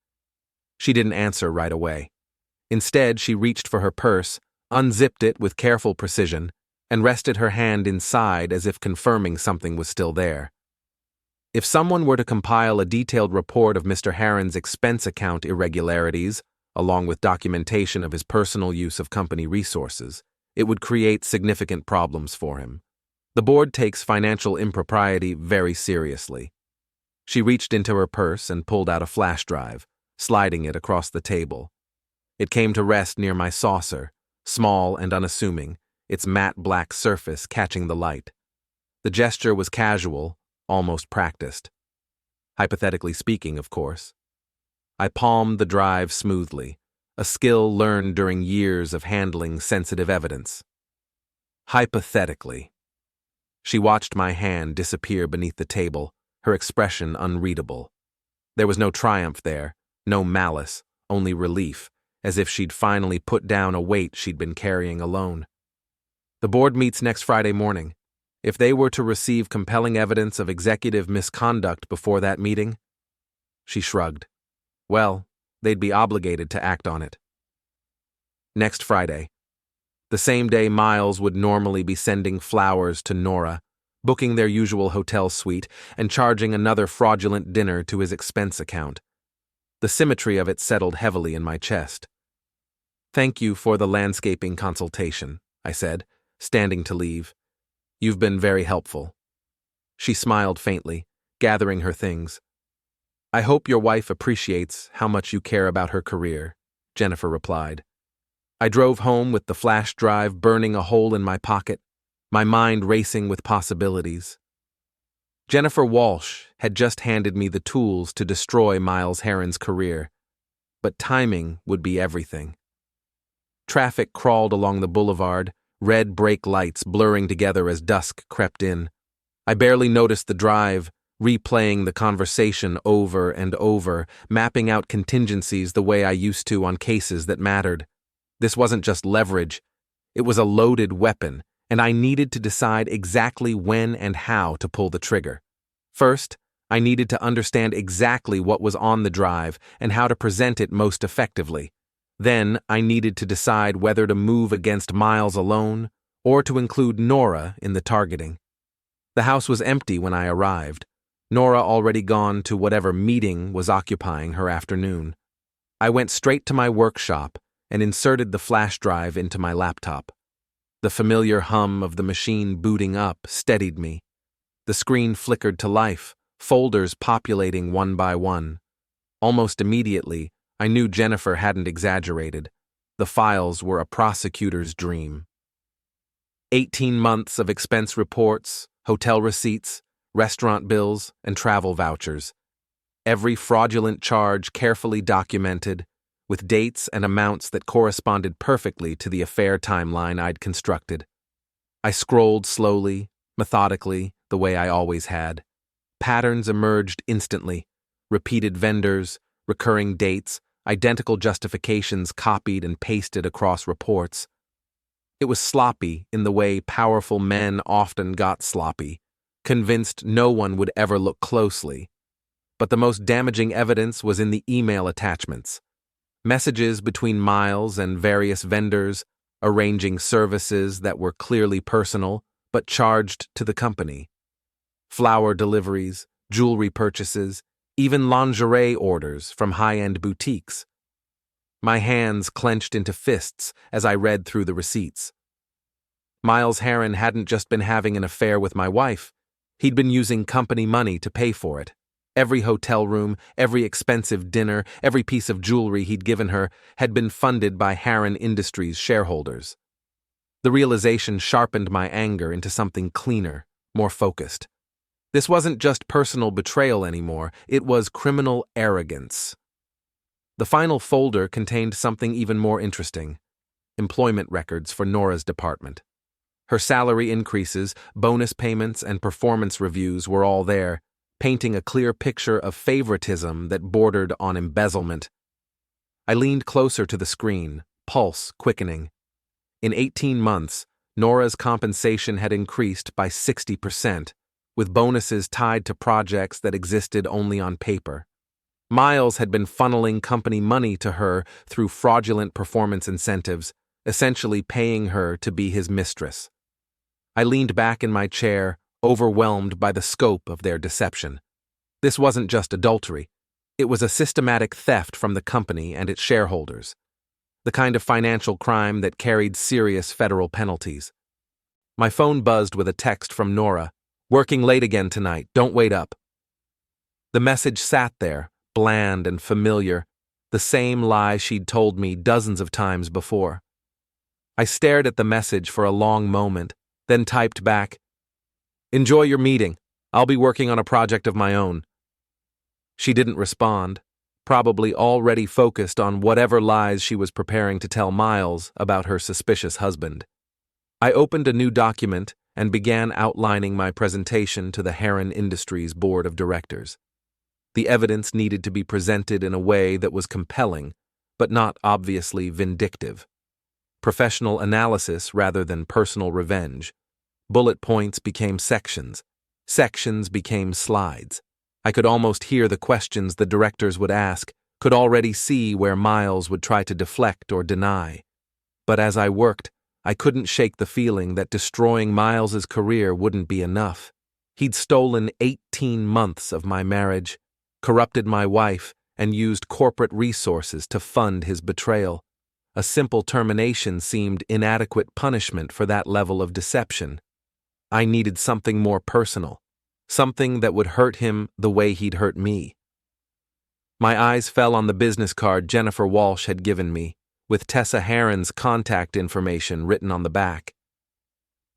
Speaker 1: She didn't answer right away. Instead, she reached for her purse, unzipped it with careful precision, and rested her hand inside as if confirming something was still there. If someone were to compile a detailed report of Mr. Harren's expense account irregularities, along with documentation of his personal use of company resources, it would create significant problems for him. The board takes financial impropriety very seriously. She reached into her purse and pulled out a flash drive, sliding it across the table. It came to rest near my saucer, small and unassuming, its matte black surface catching the light. The gesture was casual, almost practiced. Hypothetically speaking, of course. I palmed the drive smoothly, a skill learned during years of handling sensitive evidence. Hypothetically. She watched my hand disappear beneath the table, her expression unreadable. There was no triumph there, no malice, only relief, as if she'd finally put down a weight she'd been carrying alone. The board meets next Friday morning. If they were to receive compelling evidence of executive misconduct before that meeting, she shrugged. Well, they'd be obligated to act on it. Next Friday. The same day Miles would normally be sending flowers to Nora, booking their usual hotel suite and charging another fraudulent dinner to his expense account. The symmetry of it settled heavily in my chest. "Thank you for the landscaping consultation," I said, standing to leave. "You've been very helpful." She smiled faintly, gathering her things. "I hope your wife appreciates how much you care about her career," Jennifer replied. I drove home with the flash drive burning a hole in my pocket, my mind racing with possibilities. Jennifer Walsh had just handed me the tools to destroy Miles Harren's career, but timing would be everything. Traffic crawled along the boulevard, red brake lights blurring together as dusk crept in. I barely noticed the drive, replaying the conversation over and over, mapping out contingencies the way I used to on cases that mattered. This wasn't just leverage, it was a loaded weapon, and I needed to decide exactly when and how to pull the trigger. First, I needed to understand exactly what was on the drive and how to present it most effectively. Then, I needed to decide whether to move against Miles alone or to include Nora in the targeting. The house was empty when I arrived, Nora already gone to whatever meeting was occupying her afternoon. I went straight to my workshop and inserted the flash drive into my laptop. The familiar hum of the machine booting up steadied me. The screen flickered to life, folders populating one by one. Almost immediately, I knew Jennifer hadn't exaggerated. The files were a prosecutor's dream. 18 months of expense reports, hotel receipts, restaurant bills, and travel vouchers. Every fraudulent charge carefully documented, with dates and amounts that corresponded perfectly to the affair timeline I'd constructed. I scrolled slowly, methodically, the way I always had. Patterns emerged instantly: repeated vendors, recurring dates, identical justifications copied and pasted across reports. It was sloppy in the way powerful men often got sloppy, convinced no one would ever look closely. But the most damaging evidence was in the email attachments. Messages between Miles and various vendors, arranging services that were clearly personal but charged to the company. Flower deliveries, jewelry purchases, even lingerie orders from high-end boutiques. My hands clenched into fists as I read through the receipts. Miles Harren hadn't just been having an affair with my wife, he'd been using company money to pay for it. Every hotel room, every expensive dinner, every piece of jewelry he'd given her had been funded by Harren Industries shareholders. The realization sharpened my anger into something cleaner, more focused. This wasn't just personal betrayal anymore, it was criminal arrogance. The final folder contained something even more interesting: employment records for Nora's department. Her salary increases, bonus payments, and performance reviews were all there, painting a clear picture of favoritism that bordered on embezzlement. I leaned closer to the screen, pulse quickening. In 18 months, Nora's compensation had increased by 60%, with bonuses tied to projects that existed only on paper. Miles had been funneling company money to her through fraudulent performance incentives, essentially paying her to be his mistress. I leaned back in my chair, overwhelmed by the scope of their deception. This wasn't just adultery. It was a systematic theft from the company and its shareholders, the kind of financial crime that carried serious federal penalties. My phone buzzed with a text from Nora: "Working late again tonight, don't wait up." The message sat there, bland and familiar, the same lie she'd told me dozens of times before. I stared at the message for a long moment, then typed back, "Enjoy your meeting. I'll be working on a project of my own." She didn't respond, probably already focused on whatever lies she was preparing to tell Miles about her suspicious husband. I opened a new document and began outlining my presentation to the Harren Industries Board of Directors. The evidence needed to be presented in a way that was compelling, but not obviously vindictive. Professional analysis rather than personal revenge. Bullet points became sections. Sections became slides. I could almost hear the questions the directors would ask, could already see where Miles would try to deflect or deny. But as I worked, I couldn't shake the feeling that destroying Miles's career wouldn't be enough. He'd stolen 18 months of my marriage, corrupted my wife, and used corporate resources to fund his betrayal. A simple termination seemed inadequate punishment for that level of deception. I needed something more personal, something that would hurt him the way he'd hurt me. My eyes fell on the business card Jennifer Walsh had given me, with Tessa Harren's contact information written on the back.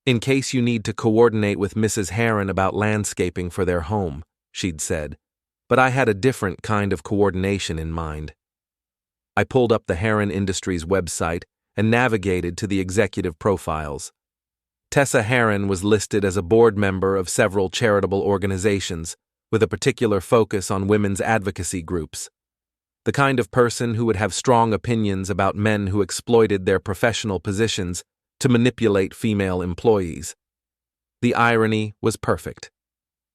Speaker 1: In case you need to coordinate with Mrs. Harren about landscaping for their home, she'd said, but I had a different kind of coordination in mind. I pulled up the Harren Industries website and navigated to the executive profiles. Tessa Harren was listed as a board member of several charitable organizations, with a particular focus on women's advocacy groups. The kind of person who would have strong opinions about men who exploited their professional positions to manipulate female employees. The irony was perfect.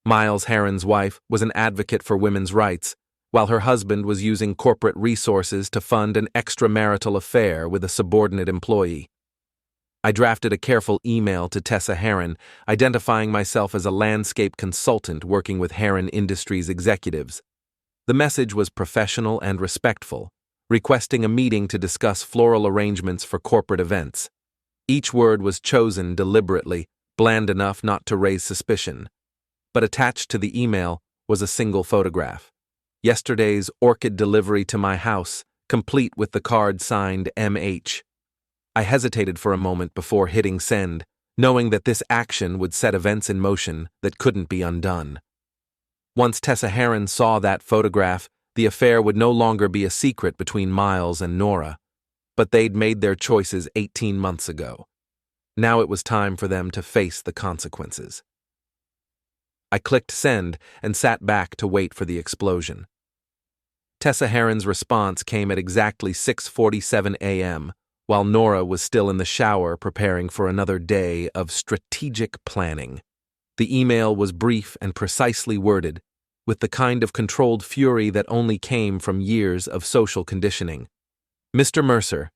Speaker 1: Miles Harren's wife was an advocate for women's rights, while her husband was using corporate resources to fund an extramarital affair with a subordinate employee. I drafted a careful email to Tessa Harren, identifying myself as a landscape consultant working with Harren Industries executives. The message was professional and respectful, requesting a meeting to discuss floral arrangements for corporate events. Each word was chosen deliberately, bland enough not to raise suspicion. But attached to the email was a single photograph. Yesterday's orchid delivery to my house, complete with the card signed M.H. I hesitated for a moment before hitting send, knowing that this action would set events in motion that couldn't be undone. Once Tessa Harren saw that photograph, the affair would no longer be a secret between Miles and Nora, but they'd made their choices 18 months ago. Now it was time for them to face the consequences. I clicked send and sat back to wait for the explosion. Tessa Harren's response came at exactly 6:47 a.m., while Nora was still in the shower preparing for another day of strategic planning. The email was brief and precisely worded, with the kind of controlled fury that only came from years of social conditioning. Mr. Mercer,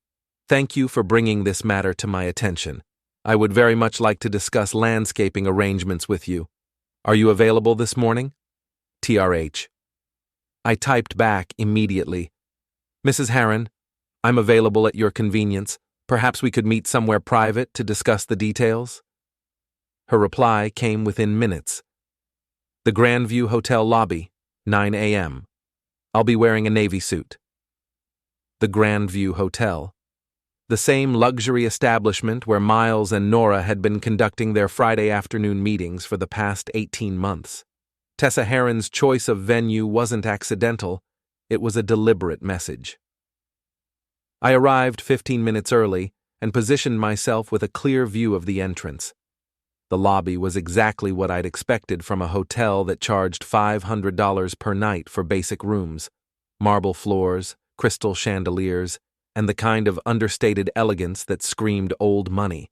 Speaker 1: thank you for bringing this matter to my attention. I would very much like to discuss landscaping arrangements with you. Are you available this morning? TRH. I typed back immediately. Mrs. Harren, I'm available at your convenience. Perhaps we could meet somewhere private to discuss the details? Her reply came within minutes. The Grandview Hotel lobby, 9 a.m. I'll be wearing a navy suit. The Grandview Hotel. The same luxury establishment where Miles and Nora had been conducting their Friday afternoon meetings for the past 18 months. Tessa Harren's choice of venue wasn't accidental, it was a deliberate message. I arrived 15 minutes early and positioned myself with a clear view of the entrance. The lobby was exactly what I'd expected from a hotel that charged $500 per night for basic rooms, marble floors, crystal chandeliers, and the kind of understated elegance that screamed old money.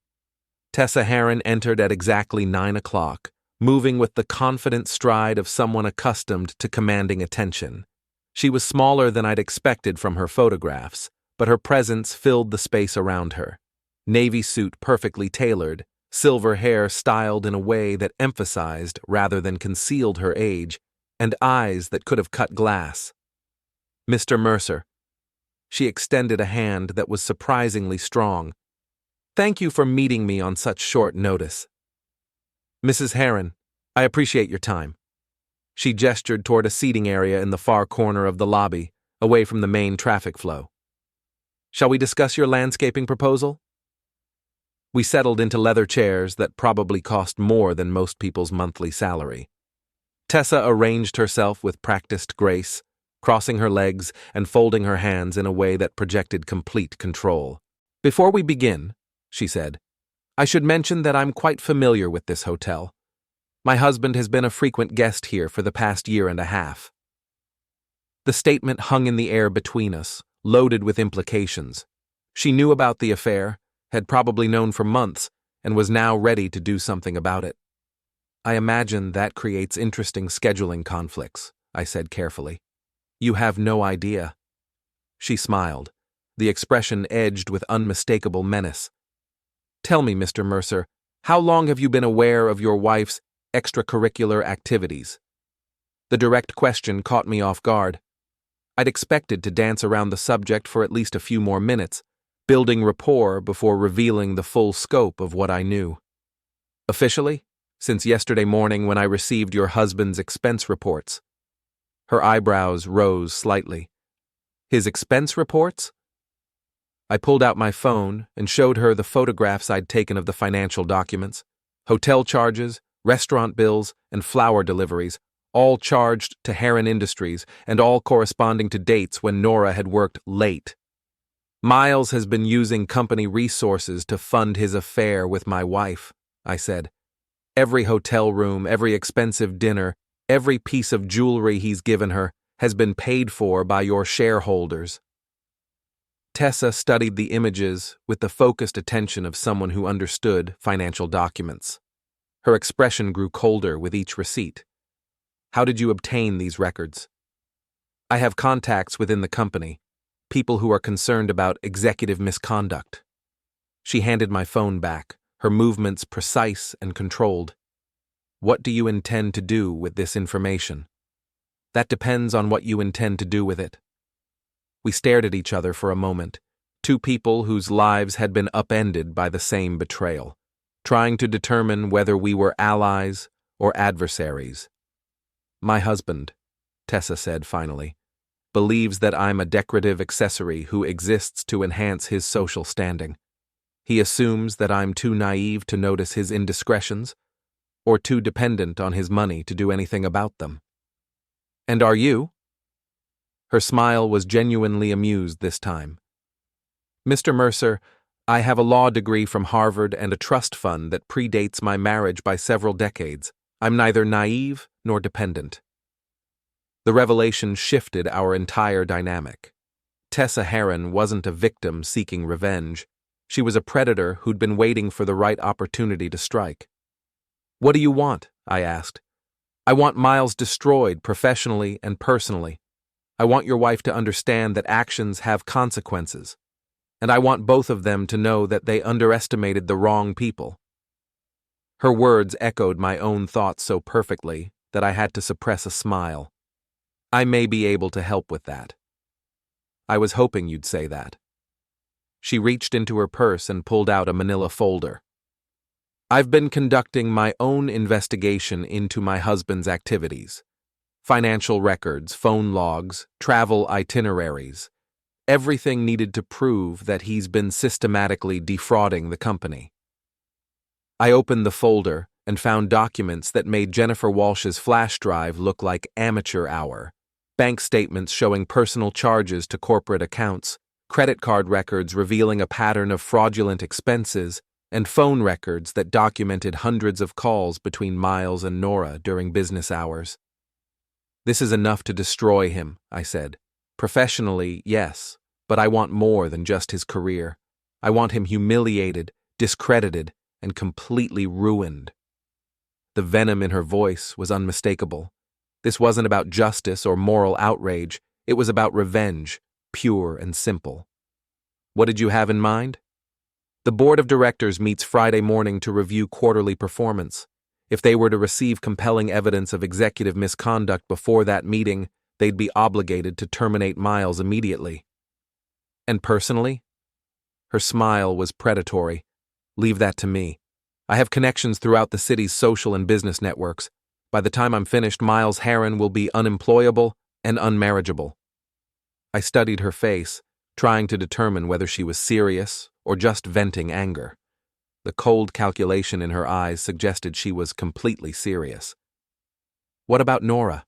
Speaker 1: Tessa Harren entered at exactly 9 o'clock, moving with the confident stride of someone accustomed to commanding attention. She was smaller than I'd expected from her photographs, but her presence filled the space around her. Navy suit perfectly tailored, silver hair styled in a way that emphasized rather than concealed her age, and eyes that could have cut glass. Mr. Mercer. She extended a hand that was surprisingly strong. Thank you for meeting me on such short notice. Mrs. Harren, I appreciate your time. She gestured toward a seating area in the far corner of the lobby, away from the main traffic flow. Shall we discuss your landscaping proposal? We settled into leather chairs that probably cost more than most people's monthly salary. Tessa arranged herself with practiced grace, crossing her legs and folding her hands in a way that projected complete control. Before we begin, she said, I should mention that I'm quite familiar with this hotel. My husband has been a frequent guest here for the past year and a half. The statement hung in the air between us, loaded with implications. She knew about the affair, had probably known for months, and was now ready to do something about it. I imagine that creates interesting scheduling conflicts, I said carefully. You have no idea. She smiled, the expression edged with unmistakable menace. Tell me, Mr. Mercer, how long have you been aware of your wife's extracurricular activities. The direct question caught me off guard. I'd expected to dance around the subject for at least a few more minutes, building rapport before revealing the full scope of what I knew. Officially, since yesterday morning when I received your husband's expense reports. Her eyebrows rose slightly. His expense reports? I pulled out my phone and showed her the photographs I'd taken of the financial documents, hotel charges, restaurant bills, and flower deliveries, all charged to Harren Industries and all corresponding to dates when Nora had worked late. Miles has been using company resources to fund his affair with my wife, I said. Every hotel room, every expensive dinner, every piece of jewelry he's given her has been paid for by your shareholders. Tessa studied the images with the focused attention of someone who understood financial documents. Her expression grew colder with each receipt. How did you obtain these records? I have contacts within the company, people who are concerned about executive misconduct. She handed my phone back, her movements precise and controlled. What do you intend to do with this information? That depends on what you intend to do with it. We stared at each other for a moment, two people whose lives had been upended by the same betrayal, trying to determine whether we were allies or adversaries. My husband, Tessa said finally, believes that I'm a decorative accessory who exists to enhance his social standing. He assumes that I'm too naive to notice his indiscretions, or too dependent on his money to do anything about them. And are you? Her smile was genuinely amused this time. Mr. Mercer, I have a law degree from Harvard and a trust fund that predates my marriage by several decades. I'm neither naive nor dependent. The revelation shifted our entire dynamic. Tessa Harren wasn't a victim seeking revenge. She was a predator who'd been waiting for the right opportunity to strike. What do you want? I asked. I want Miles destroyed professionally and personally. I want your wife to understand that actions have consequences. And I want both of them to know that they underestimated the wrong people. Her words echoed my own thoughts so perfectly that I had to suppress a smile. I may be able to help with that. I was hoping you'd say that. She reached into her purse and pulled out a manila folder. I've been conducting my own investigation into my husband's activities. Financial records, phone logs, travel itineraries. Everything needed to prove that he's been systematically defrauding the company. I opened the folder and found documents that made Jennifer Walsh's flash drive look like amateur hour. Bank statements showing personal charges to corporate accounts, credit card records revealing a pattern of fraudulent expenses, and phone records that documented hundreds of calls between Miles and Nora during business hours. This is enough to destroy him, I said. Professionally, yes, but I want more than just his career. I want him humiliated, discredited, and completely ruined. The venom in her voice was unmistakable. This wasn't about justice or moral outrage. It was about revenge, pure and simple. What did you have in mind? The board of directors meets Friday morning to review quarterly performance. If they were to receive compelling evidence of executive misconduct before that meeting, they'd be obligated to terminate Miles immediately. And personally? Her smile was predatory. Leave that to me. I have connections throughout the city's social and business networks. By the time I'm finished, Miles Harren will be unemployable and unmarriageable. I studied her face, trying to determine whether she was serious or just venting anger. The cold calculation in her eyes suggested she was completely serious. What about Nora?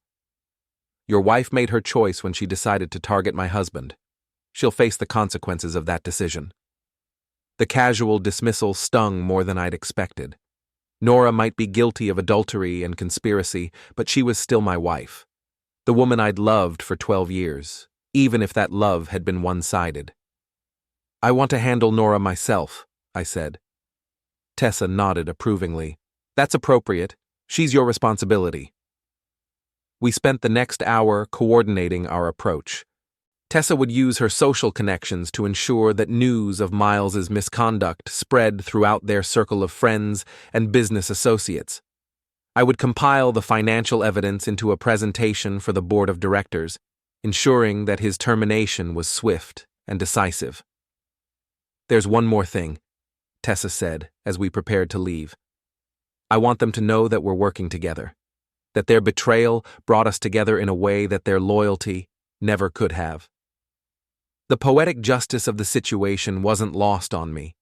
Speaker 1: Your wife made her choice when she decided to target my husband. She'll face the consequences of that decision. The casual dismissal stung more than I'd expected. Nora might be guilty of adultery and conspiracy, but she was still my wife. The woman I'd loved for 12 years, even if that love had been one-sided. I want to handle Nora myself, I said. Tessa nodded approvingly. That's appropriate. She's your responsibility. We spent the next hour coordinating our approach. Tessa would use her social connections to ensure that news of Miles's misconduct spread throughout their circle of friends and business associates. I would compile the financial evidence into a presentation for the board of directors, ensuring that his termination was swift and decisive. "There's one more thing," Tessa said as we prepared to leave. "I want them to know that we're working together, that their betrayal brought us together in a way that their loyalty never could have." The poetic justice of the situation wasn't lost on me.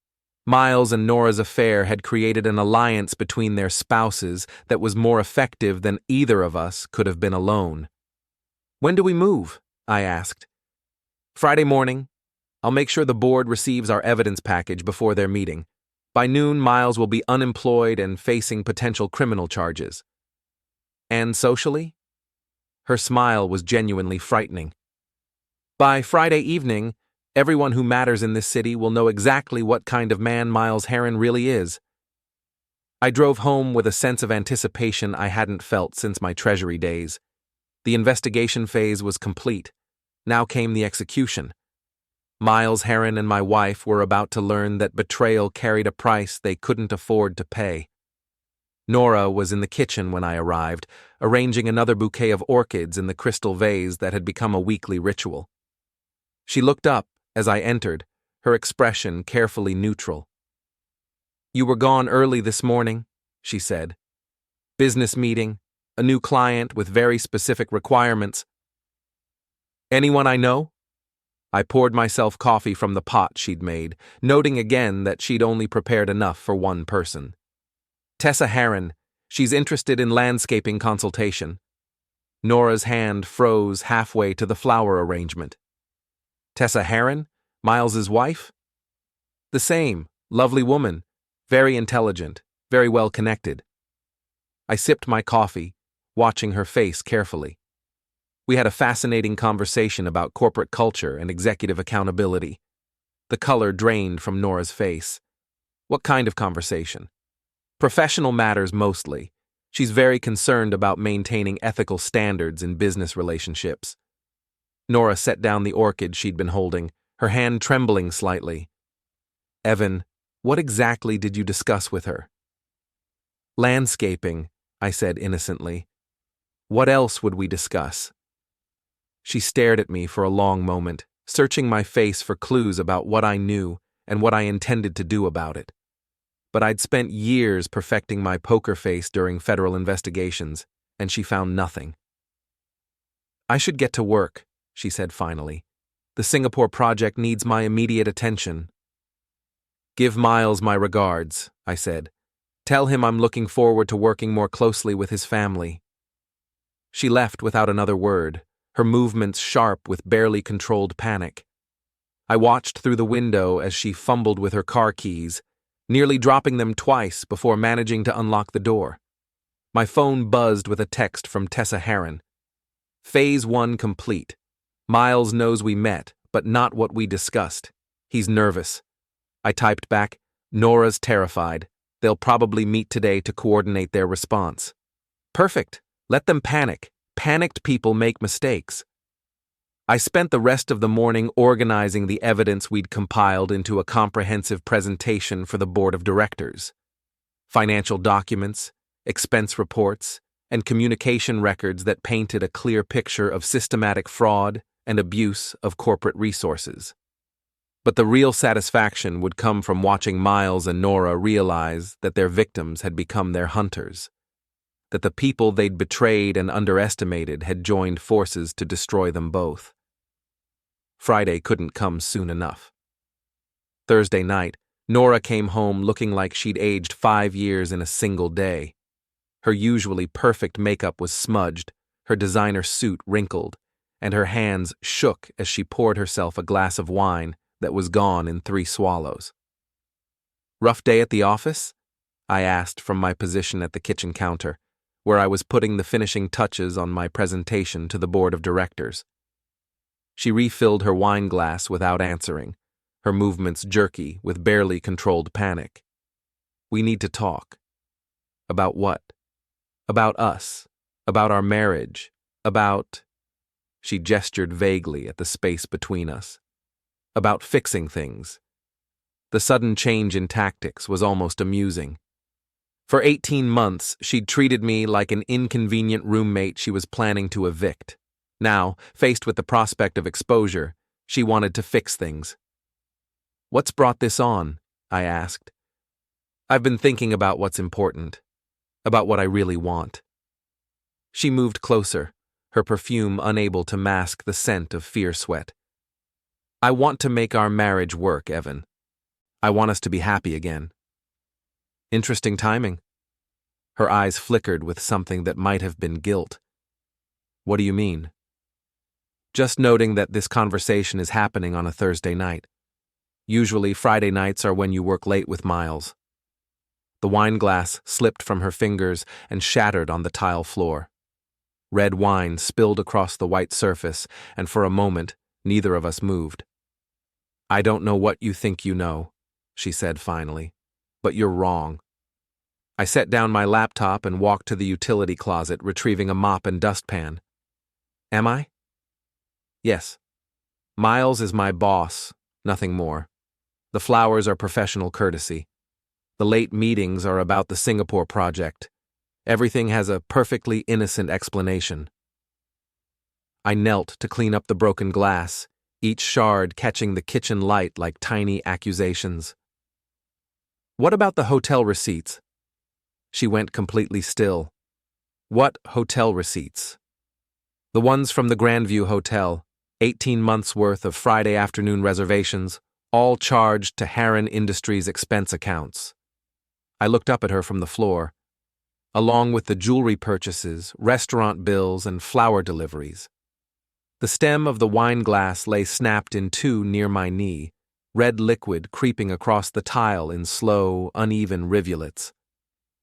Speaker 1: Miles and Nora's affair had created an alliance between their spouses that was more effective than either of us could have been alone. "When do we move?" I asked. "Friday morning. I'll make sure the board receives our evidence package before their meeting. By noon, Miles will be unemployed and facing potential criminal charges." "And socially?" Her smile was genuinely frightening. "By Friday evening, everyone who matters in this city will know exactly what kind of man Miles Harren really is." I drove home with a sense of anticipation I hadn't felt since my Treasury days. The investigation phase was complete. Now came the execution. Miles Harren and my wife were about to learn that betrayal carried a price they couldn't afford to pay. Nora was in the kitchen when I arrived, arranging another bouquet of orchids in the crystal vase that had become a weekly ritual. She looked up as I entered, her expression carefully neutral. "You were gone early this morning," she said. "Business meeting, a new client with very specific requirements." "Anyone I know?" I poured myself coffee from the pot she'd made, noting again that she'd only prepared enough for one person. "Tessa Harren. She's interested in landscaping consultation." Nora's hand froze halfway to the flower arrangement. "Tessa Harren? Miles's wife?" "The same. Lovely woman. Very intelligent. Very well connected." I sipped my coffee, watching her face carefully. We had a fascinating conversation about corporate culture and executive accountability. The color drained from Nora's face. "What kind of conversation?" "Professional matters mostly. She's very concerned about maintaining ethical standards in business relationships." Nora set down the orchid she'd been holding, her hand trembling slightly. "Evan, what exactly did you discuss with her?" "Landscaping," I said innocently. "What else would we discuss?" She stared at me for a long moment, searching my face for clues about what I knew and what I intended to do about it. But I'd spent years perfecting my poker face during federal investigations, and she found nothing. "I should get to work," she said finally. "The Singapore project needs my immediate attention." "Give Miles my regards," I said. "Tell him I'm looking forward to working more closely with his family." She left without another word, her movements sharp with barely controlled panic. I watched through the window as she fumbled with her car keys, nearly dropping them twice before managing to unlock the door. My phone buzzed with a text from Tessa Harren. "Phase 1 complete. Miles knows we met, but not what we discussed. He's nervous." I typed back, "Nora's terrified. They'll probably meet today to coordinate their response." "Perfect. Let them panic. Panicked people make mistakes." I spent the rest of the morning organizing the evidence we'd compiled into a comprehensive presentation for the board of directors. Financial documents, expense reports, and communication records that painted a clear picture of systematic fraud and abuse of corporate resources. But the real satisfaction would come from watching Miles and Nora realize that their victims had become their hunters, that the people they'd betrayed and underestimated had joined forces to destroy them both. Friday couldn't come soon enough. Thursday night, Nora came home looking like she'd aged 5 years in a single day. Her usually perfect makeup was smudged, her designer suit wrinkled, and her hands shook as she poured herself a glass of wine that was gone in 3 swallows. "Rough day at the office?" I asked from my position at the kitchen counter, where I was putting the finishing touches on my presentation to the board of directors. She refilled her wine glass without answering, her movements jerky with barely controlled panic. "We need to talk." "About what?" "About us. About our marriage. About—" She gestured vaguely at the space between us. "About fixing things." The sudden change in tactics was almost amusing. For 18 months, she'd treated me like an inconvenient roommate she was planning to evict. Now, faced with the prospect of exposure, she wanted to fix things. "What's brought this on?" I asked. "I've been thinking about what's important, about what I really want." She moved closer, her perfume unable to mask the scent of fear sweat. "I want to make our marriage work, Evan. I want us to be happy again." Interesting timing. Her eyes flickered with something that might have been guilt. "What do you mean?" "Just noting that this conversation is happening on a Thursday night. Usually Friday nights are when you work late with Miles." The wine glass slipped from her fingers and shattered on the tile floor. Red wine spilled across the white surface, and for a moment, neither of us moved. "I don't know what you think you know," she said finally, "but you're wrong." I set down my laptop and walked to the utility closet, retrieving a mop and dustpan. "Am I?" "Yes. Miles is my boss, nothing more. The flowers are professional courtesy. The late meetings are about the Singapore project. Everything has a perfectly innocent explanation." I knelt to clean up the broken glass, each shard catching the kitchen light like tiny accusations. "What about the hotel receipts?" She went completely still. "What hotel receipts?" "The ones from the Grandview Hotel, 18 months' worth of Friday afternoon reservations, all charged to Harren Industries expense accounts." I looked up at her from the floor. "Along with the jewelry purchases, restaurant bills, and flower deliveries." The stem of the wine glass lay snapped in two near my knee, red liquid creeping across the tile in slow, uneven rivulets.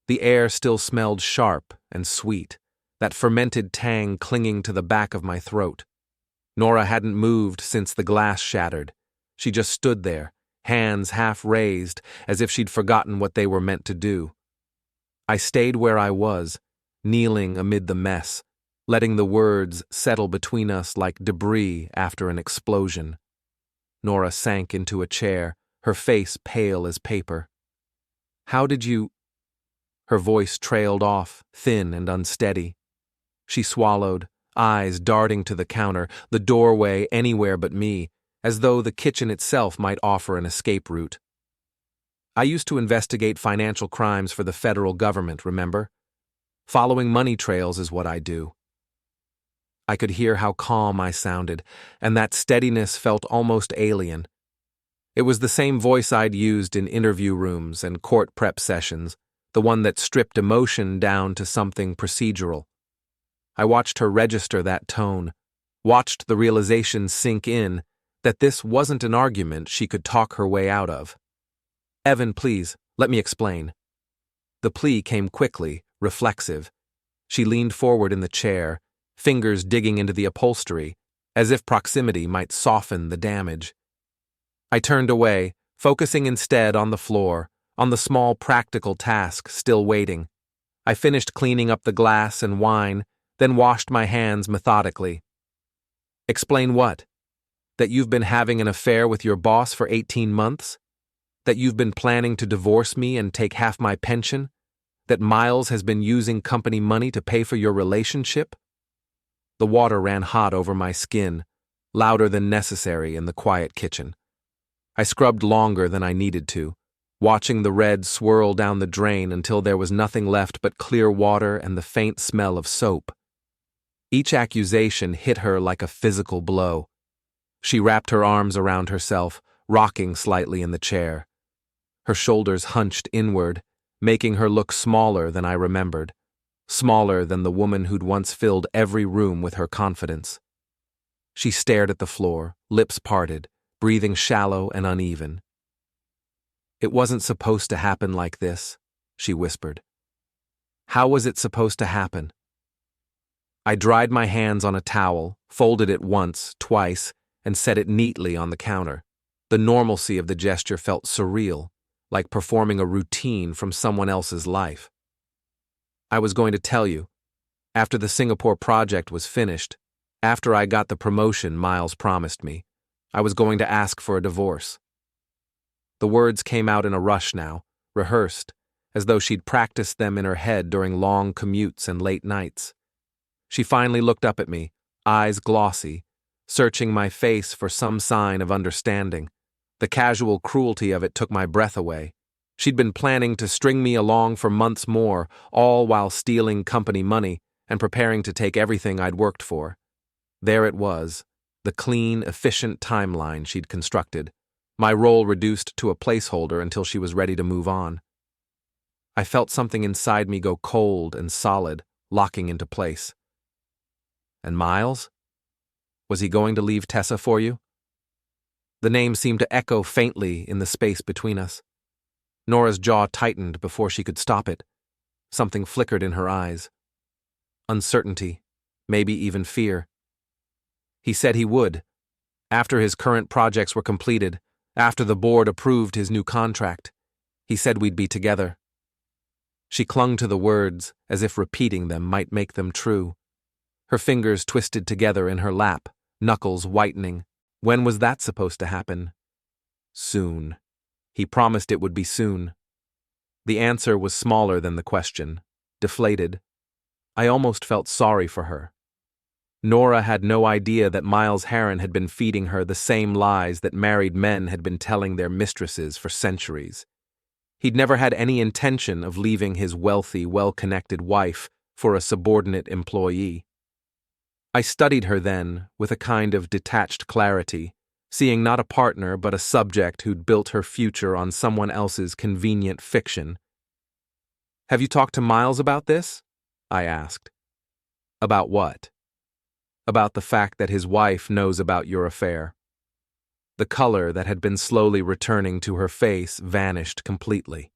Speaker 1: The air still smelled sharp and sweet, that fermented tang clinging to the back of my throat. Nora hadn't moved since the glass shattered. She just stood there, hands half raised, as if she'd forgotten what they were meant to do. I stayed where I was, kneeling amid the mess, letting the words settle between us like debris after an explosion. Nora sank into a chair, her face pale as paper. "How did you—" Her voice trailed off, thin and unsteady. She swallowed, eyes darting to the counter, the doorway anywhere but me, as though the kitchen itself might offer an escape route. "I used to investigate financial crimes for the federal government, remember? Following money trails is what I do." I could hear how calm I sounded, and that steadiness felt almost alien. It was the same voice I'd used in interview rooms and court prep sessions, the one that stripped emotion down to something procedural. I watched her register that tone, watched the realization sink in that this wasn't an argument she could talk her way out of. "Evan, please, let me explain." The plea came quickly, reflexive. She leaned forward in the chair, fingers digging into the upholstery, as if proximity might soften the damage. I turned away, focusing instead on the floor, on the small practical task still waiting. I finished cleaning up the glass and wine, then washed my hands methodically. "Explain what? That you've been having an affair with your boss for 18 months? That you've been planning to divorce me and take half my pension? That Miles has been using company money to pay for your relationship?" The water ran hot over my skin, louder than necessary in the quiet kitchen. I scrubbed longer than I needed to, watching the red swirl down the drain until there was nothing left but clear water and the faint smell of soap. Each accusation hit her like a physical blow. She wrapped her arms around herself, rocking slightly in the chair. Her shoulders hunched inward, making her look smaller than I remembered, smaller than the woman who'd once filled every room with her confidence. She stared at the floor, lips parted, breathing shallow and uneven. "It wasn't supposed to happen like this," she whispered. "How was it supposed to happen?" I dried my hands on a towel, folded it once, twice, and set it neatly on the counter. The normalcy of the gesture felt surreal, like performing a routine from someone else's life. "I was going to tell you. After the Singapore project was finished, after I got the promotion Miles promised me, I was going to ask for a divorce." The words came out in a rush now, rehearsed, as though she'd practiced them in her head during long commutes and late nights. She finally looked up at me, eyes glossy, searching my face for some sign of understanding. The casual cruelty of it took my breath away. She'd been planning to string me along for months more, all while stealing company money and preparing to take everything I'd worked for. There it was, the clean, efficient timeline she'd constructed, my role reduced to a placeholder until she was ready to move on. I felt something inside me go cold and solid, locking into place. And Miles? Was he going to leave Tessa for you? The name seemed to echo faintly in the space between us. Nora's jaw tightened before she could stop it. Something flickered in her eyes. Uncertainty, maybe even fear. He said he would, after his current projects were completed, after the board approved his new contract. He said we'd be together. She clung to the words as if repeating them might make them true. Her fingers twisted together in her lap, knuckles whitening. When was that supposed to happen? Soon. He promised it would be soon. The answer was smaller than the question, deflated. I almost felt sorry for her. Nora had no idea that Miles Harren had been feeding her the same lies that married men had been telling their mistresses for centuries. He'd never had any intention of leaving his wealthy, well-connected wife for a subordinate employee. I studied her then with a kind of detached clarity, seeing not a partner but a subject who'd built her future on someone else's convenient fiction. "Have you talked to Miles about this?" I asked. "About what?" "About the fact that his wife knows about your affair." The color that had been slowly returning to her face vanished completely.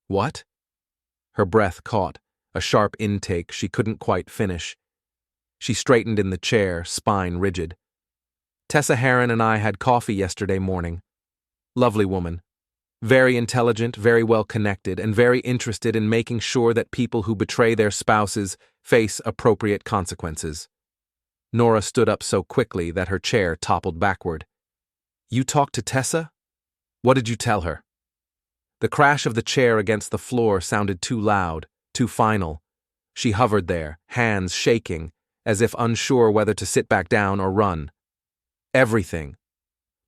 Speaker 1: "What?" Her breath caught, a sharp intake she couldn't quite finish. She straightened in the chair, spine rigid. "Tessa Harren and I had coffee yesterday morning. Lovely woman. Very intelligent, very well connected, and very interested in making sure that people who betray their spouses face appropriate consequences." Nora stood up so quickly that her chair toppled backward. "You talked to Tessa? What did you tell her?" The crash of the chair against the floor sounded too loud, too final. She hovered there, hands shaking, as if unsure whether to sit back down or run. Everything.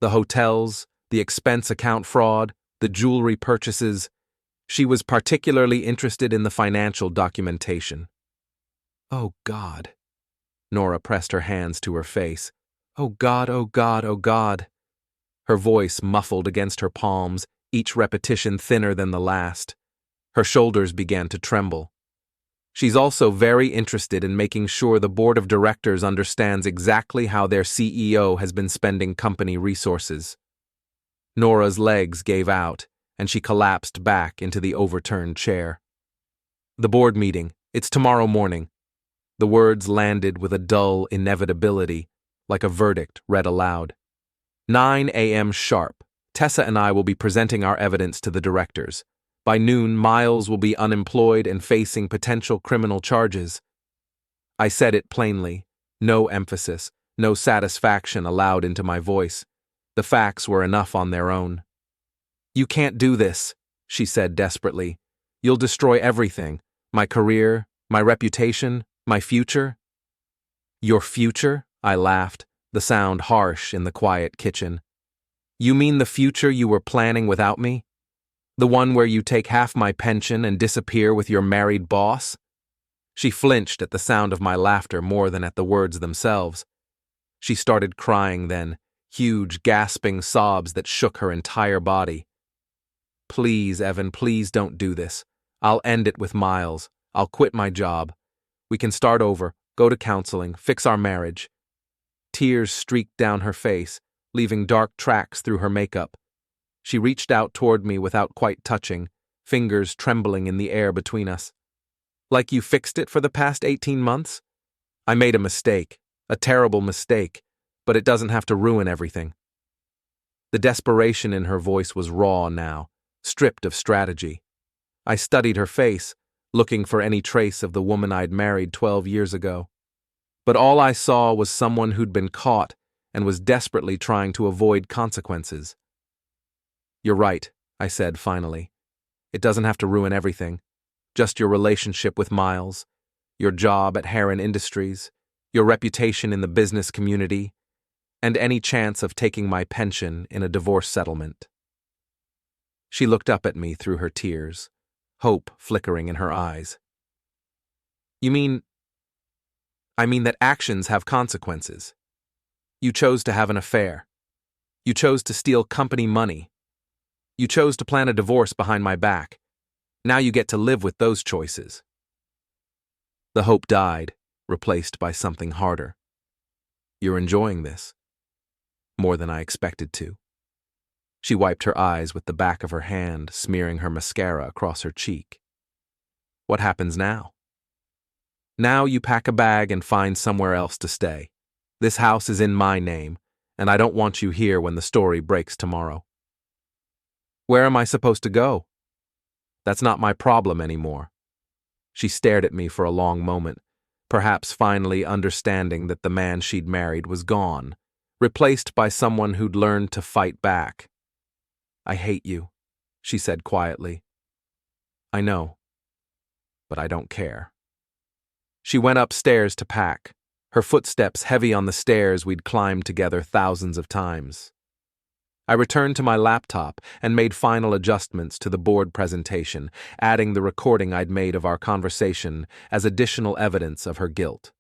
Speaker 1: The hotels, the expense account fraud, the jewelry purchases. She was particularly interested in the financial documentation. "Oh, God." Nora pressed her hands to her face. "Oh, God, oh, God, oh, God." Her voice muffled against her palms, each repetition thinner than the last. Her shoulders began to tremble. "She's also very interested in making sure the board of directors understands exactly how their CEO has been spending company resources." Nora's legs gave out, and she collapsed back into the overturned chair. "The board meeting. It's tomorrow morning." The words landed with a dull inevitability, like a verdict read aloud. 9 a.m. sharp. Tessa and I will be presenting our evidence to the directors. By noon, Miles will be unemployed and facing potential criminal charges. I said it plainly, no emphasis, no satisfaction allowed into my voice. The facts were enough on their own. "You can't do this," she said desperately. "You'll destroy everything. My career, my reputation, my future." "Your future?" I laughed, the sound harsh in the quiet kitchen. "You mean the future you were planning without me? The one where you take half my pension and disappear with your married boss?" She flinched at the sound of my laughter more than at the words themselves. She started crying then, huge gasping sobs that shook her entire body. "Please, Evan, please don't do this. I'll end it with Miles. I'll quit my job. We can start over, go to counseling, fix our marriage." Tears streaked down her face, leaving dark tracks through her makeup. She reached out toward me without quite touching, fingers trembling in the air between us. "Like you fixed it for the past 18 months? I made a mistake, a terrible mistake, but it doesn't have to ruin everything." The desperation in her voice was raw now, stripped of strategy. I studied her face, looking for any trace of the woman I'd married 12 years ago. But all I saw was someone who'd been caught and was desperately trying to avoid consequences. "You're right," I said finally. It doesn't have to ruin everything. Just your relationship with Miles, your job at Harren Industries, your reputation in the business community, and any chance of taking my pension in a divorce settlement." She looked up at me through her tears, hope flickering in her eyes. "You mean, I mean that actions have consequences. You chose to have an affair. You chose to steal company money. You chose to plan a divorce behind my back. Now you get to live with those choices." The hope died, replaced by something harder. "You're enjoying this?" "More than I expected to." She wiped her eyes with the back of her hand, smearing her mascara across her cheek. "What happens now?" "Now you pack a bag and find somewhere else to stay. This house is in my name, and I don't want you here when the story breaks tomorrow." "Where am I supposed to go?" "That's not my problem anymore." She stared at me for a long moment, perhaps finally understanding that the man she'd married was gone, replaced by someone who'd learned to fight back. "I hate you," she said quietly. "I know, but I don't care." She went upstairs to pack, her footsteps heavy on the stairs we'd climbed together thousands of times. I returned to my laptop and made final adjustments to the board presentation, adding the recording I'd made of our conversation as additional evidence of her guilt.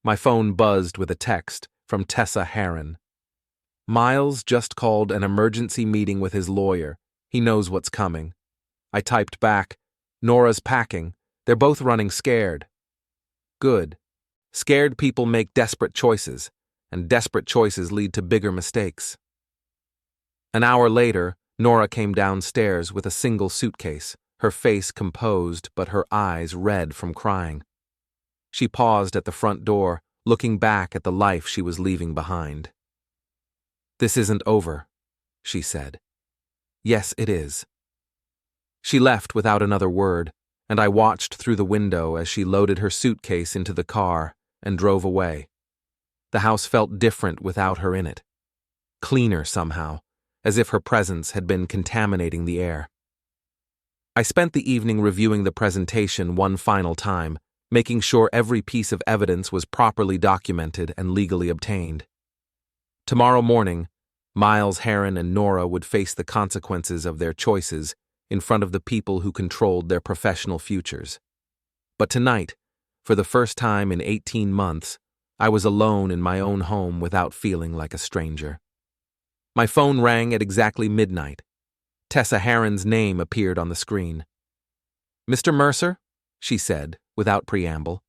Speaker 1: My phone buzzed with a text from Tessa Harren. "Miles just called an emergency meeting with his lawyer. He knows what's coming." I typed back, "Nora's packing. They're both running scared." Good. Scared people make desperate choices, and desperate choices lead to bigger mistakes. An hour later, Nora came downstairs with a single suitcase, her face composed but her eyes red from crying. She paused at the front door, looking back at the life she was leaving behind. "This isn't over," she said. "Yes, it is." She left without another word, and I watched through the window as she loaded her suitcase into the car and drove away. The house felt different without her in it. Cleaner somehow, as if her presence had been contaminating the air. I spent the evening reviewing the presentation one final time, making sure every piece of evidence was properly documented and legally obtained. Tomorrow morning, Miles, Harren, and Nora would face the consequences of their choices in front of the people who controlled their professional futures. But tonight, for the first time in 18 months, I was alone in my own home without feeling like a stranger. My phone rang at exactly midnight. Tessa Harren's name appeared on the screen. "Mr. Mercer," she said, without preamble,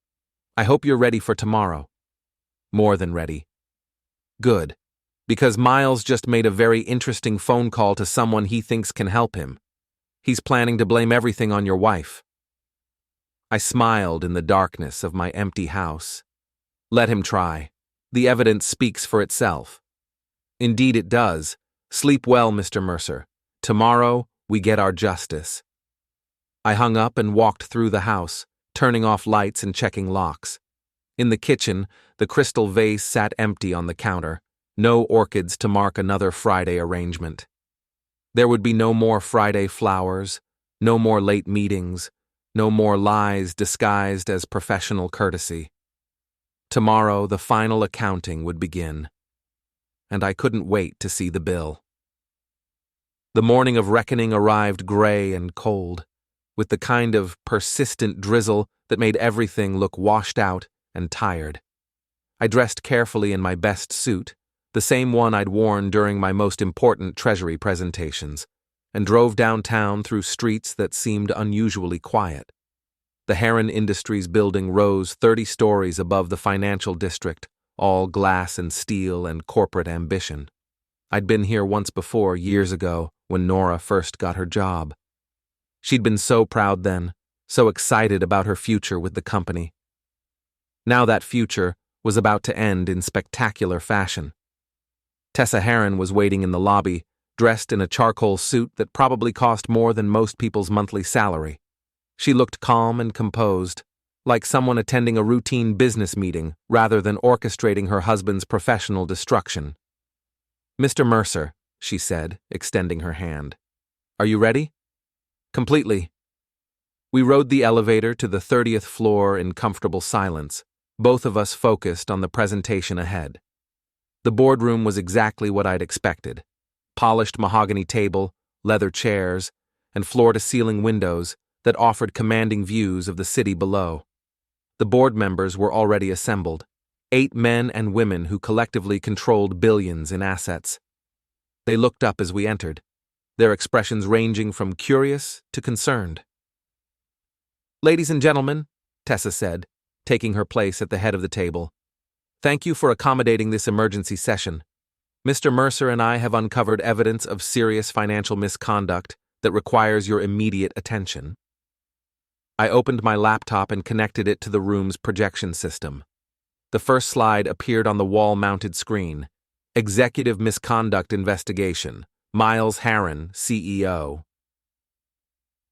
Speaker 1: "I hope you're ready for tomorrow." "More than ready." "Good, because Miles just made a very interesting phone call to someone he thinks can help him. He's planning to blame everything on your wife." I smiled in the darkness of my empty house. Let him try. The evidence speaks for itself. Indeed it does. Sleep well, Mr. Mercer. Tomorrow, we get our justice. I hung up and walked through the house, turning off lights and checking locks. In the kitchen, the crystal vase sat empty on the counter, no orchids to mark another Friday arrangement. There would be no more Friday flowers, no more late meetings, no more lies disguised as professional courtesy. Tomorrow, the final accounting would begin. And I couldn't wait to see the bill. The morning of reckoning arrived gray and cold, with the kind of persistent drizzle that made everything look washed out and tired. I dressed carefully in my best suit, the same one I'd worn during my most important treasury presentations, and drove downtown through streets that seemed unusually quiet. The Harren Industries building rose 30 stories above the financial district, all glass and steel and corporate ambition. I'd been here once before, years ago, when Nora first got her job. She'd been so proud then, so excited about her future with the company. Now that future was about to end in spectacular fashion. Tessa Harren was waiting in the lobby, dressed in a charcoal suit that probably cost more than most people's monthly salary. She looked calm and composed, like someone attending a routine business meeting rather than orchestrating her husband's professional destruction. "Mr. Mercer," she said, extending her hand. "Are you ready?" Completely. We rode the elevator to the 30th floor in comfortable silence, both of us focused on the presentation ahead. The boardroom was exactly what I'd expected. Polished mahogany table, leather chairs, and floor-to-ceiling windows that offered commanding views of the city below. The board members were already assembled, 8 men and women who collectively controlled billions in assets. They looked up as we entered, their expressions ranging from curious to concerned. "Ladies and gentlemen," Tessa said, taking her place at the head of the table, "thank you for accommodating this emergency session. Mr. Mercer and I have uncovered evidence of serious financial misconduct that requires your immediate attention." I opened my laptop and connected it to the room's projection system. The first slide appeared on the wall-mounted screen. Executive Misconduct Investigation. Miles Harren, CEO.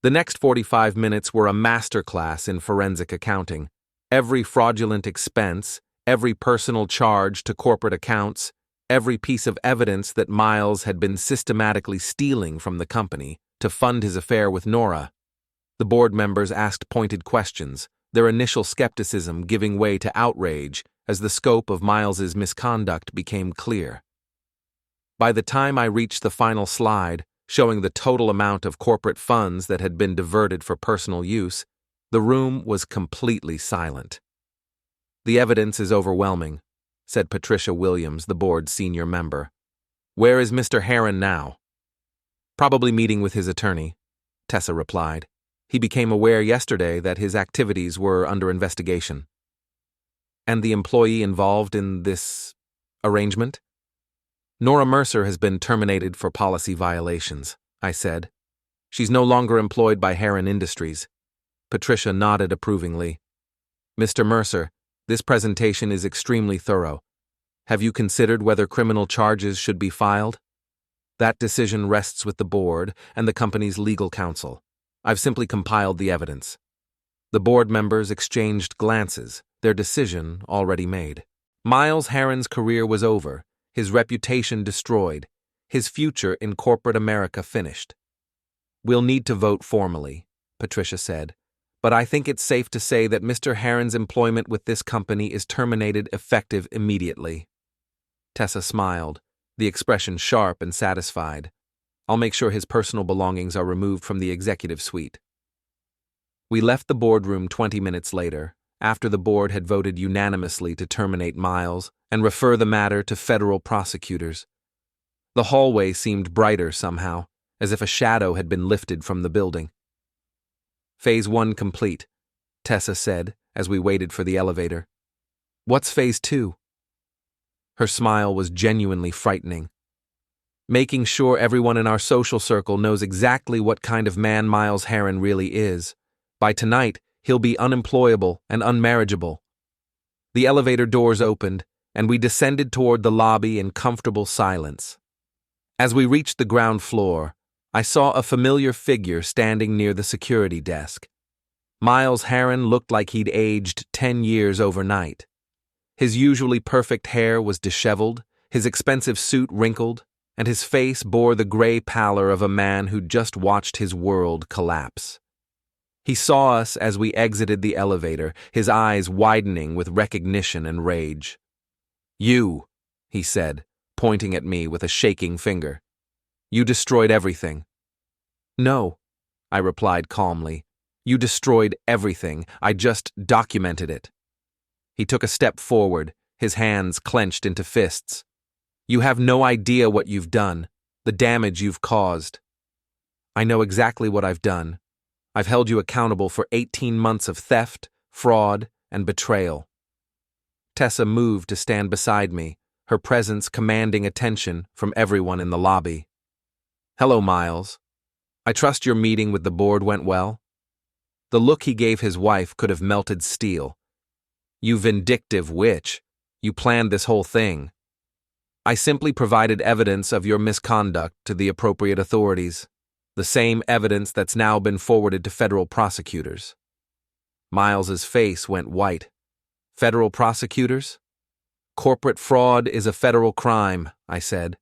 Speaker 1: The next 45 minutes were a masterclass in forensic accounting. Every fraudulent expense, every personal charge to corporate accounts, every piece of evidence that Miles had been systematically stealing from the company to fund his affair with Nora. The board members asked pointed questions, their initial skepticism giving way to outrage as the scope of Miles's misconduct became clear. By the time I reached the final slide, showing the total amount of corporate funds that had been diverted for personal use, the room was completely silent. "The evidence is overwhelming," said Patricia Williams, the board's senior member. "Where is Mr. Harren now?" "Probably meeting with his attorney," Tessa replied. "He became aware yesterday that his activities were under investigation." "And the employee involved in this arrangement?" "Nora Mercer has been terminated for policy violations," I said. "She's no longer employed by Harren Industries." Patricia nodded approvingly. "Mr. Mercer, this presentation is extremely thorough. Have you considered whether criminal charges should be filed? That decision rests with the board and the company's legal counsel. I've simply compiled the evidence." The board members exchanged glances, their decision already made. Miles Harren's career was over, his reputation destroyed, his future in corporate America finished. "We'll need to vote formally," Patricia said, "but I think it's safe to say that Mr. Harren's employment with this company is terminated effective immediately." Tessa smiled, the expression sharp and satisfied. "I'll make sure his personal belongings are removed from the executive suite." We left the boardroom 20 minutes later, after the board had voted unanimously to terminate Miles and refer the matter to federal prosecutors. The hallway seemed brighter somehow, as if a shadow had been lifted from the building. "Phase 1 complete," Tessa said as we waited for the elevator. "What's Phase 2? Her smile was genuinely frightening. "Making sure everyone in our social circle knows exactly what kind of man Miles Harren really is. By tonight, he'll be unemployable and unmarriageable." The elevator doors opened, and we descended toward the lobby in comfortable silence. As we reached the ground floor, I saw a familiar figure standing near the security desk. Miles Harren looked like he'd aged 10 years overnight. His usually perfect hair was disheveled, his expensive suit wrinkled, and his face bore the gray pallor of a man who'd just watched his world collapse. He saw us as we exited the elevator, his eyes widening with recognition and rage. "You," he said, pointing at me with a shaking finger. "You destroyed everything." "No," I replied calmly. "You destroyed everything. I just documented it." He took a step forward, his hands clenched into fists. "You have no idea what you've done, the damage you've caused." "I know exactly what I've done. I've held you accountable for 18 months of theft, fraud, and betrayal." Tessa moved to stand beside me, her presence commanding attention from everyone in the lobby. "Hello, Miles. I trust your meeting with the board went well?" The look he gave his wife could have melted steel. "You vindictive witch. You planned this whole thing." "I simply provided evidence of your misconduct to the appropriate authorities, the same evidence that's now been forwarded to federal prosecutors." Miles's face went white. "Federal prosecutors?" "Corporate fraud is a federal crime," I said.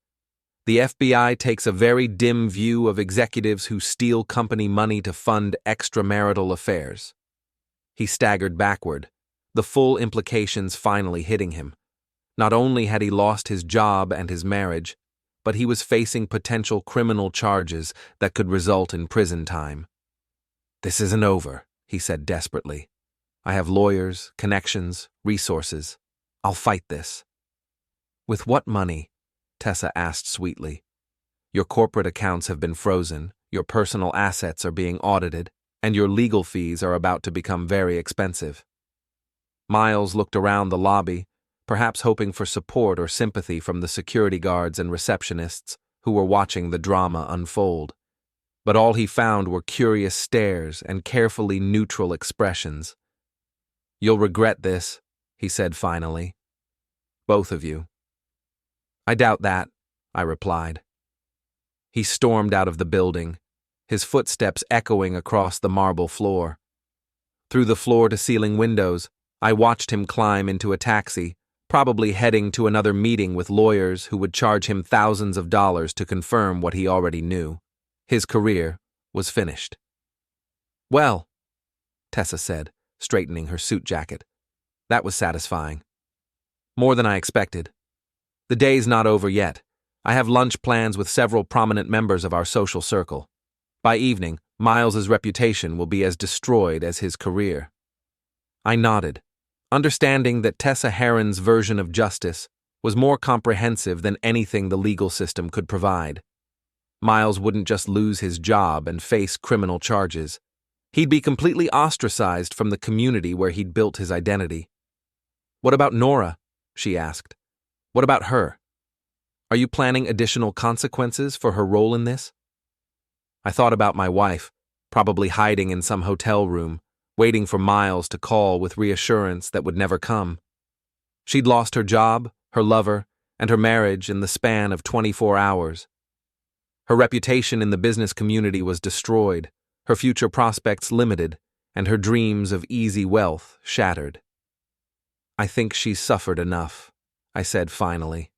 Speaker 1: The FBI takes a very dim view of executives who steal company money to fund extramarital affairs. He staggered backward, the full implications finally hitting him. Not only had he lost his job and his marriage, but he was facing potential criminal charges that could result in prison time. "This isn't over," he said desperately. "I have lawyers, connections, resources. I'll fight this." "With what money?" Tessa asked sweetly. "Your corporate accounts have been frozen, your personal assets are being audited, and your legal fees are about to become very expensive." Miles looked around the lobby, perhaps hoping for support or sympathy from the security guards and receptionists who were watching the drama unfold. But all he found were curious stares and carefully neutral expressions. "You'll regret this," he said finally. "Both of you." "I doubt that," I replied. He stormed out of the building, his footsteps echoing across the marble floor. Through the floor-to-ceiling windows, I watched him climb into a taxi, probably heading to another meeting with lawyers who would charge him thousands of dollars to confirm what he already knew. His career was finished. "Well," Tessa said, straightening her suit jacket. "That was satisfying. More than I expected. The day's not over yet. I have lunch plans with several prominent members of our social circle. By evening, Miles's reputation will be as destroyed as his career." I nodded, understanding that Tessa Harren's version of justice was more comprehensive than anything the legal system could provide. Miles wouldn't just lose his job and face criminal charges. He'd be completely ostracized from the community where he'd built his identity. "What about Nora?" she asked. "What about her? Are you planning additional consequences for her role in this?" I thought about my wife, probably hiding in some hotel room, waiting for Miles to call with reassurance that would never come. She'd lost her job, her lover, and her marriage in the span of 24 hours. Her reputation in the business community was destroyed, her future prospects limited, and her dreams of easy wealth shattered. "I think she's suffered enough," I said finally.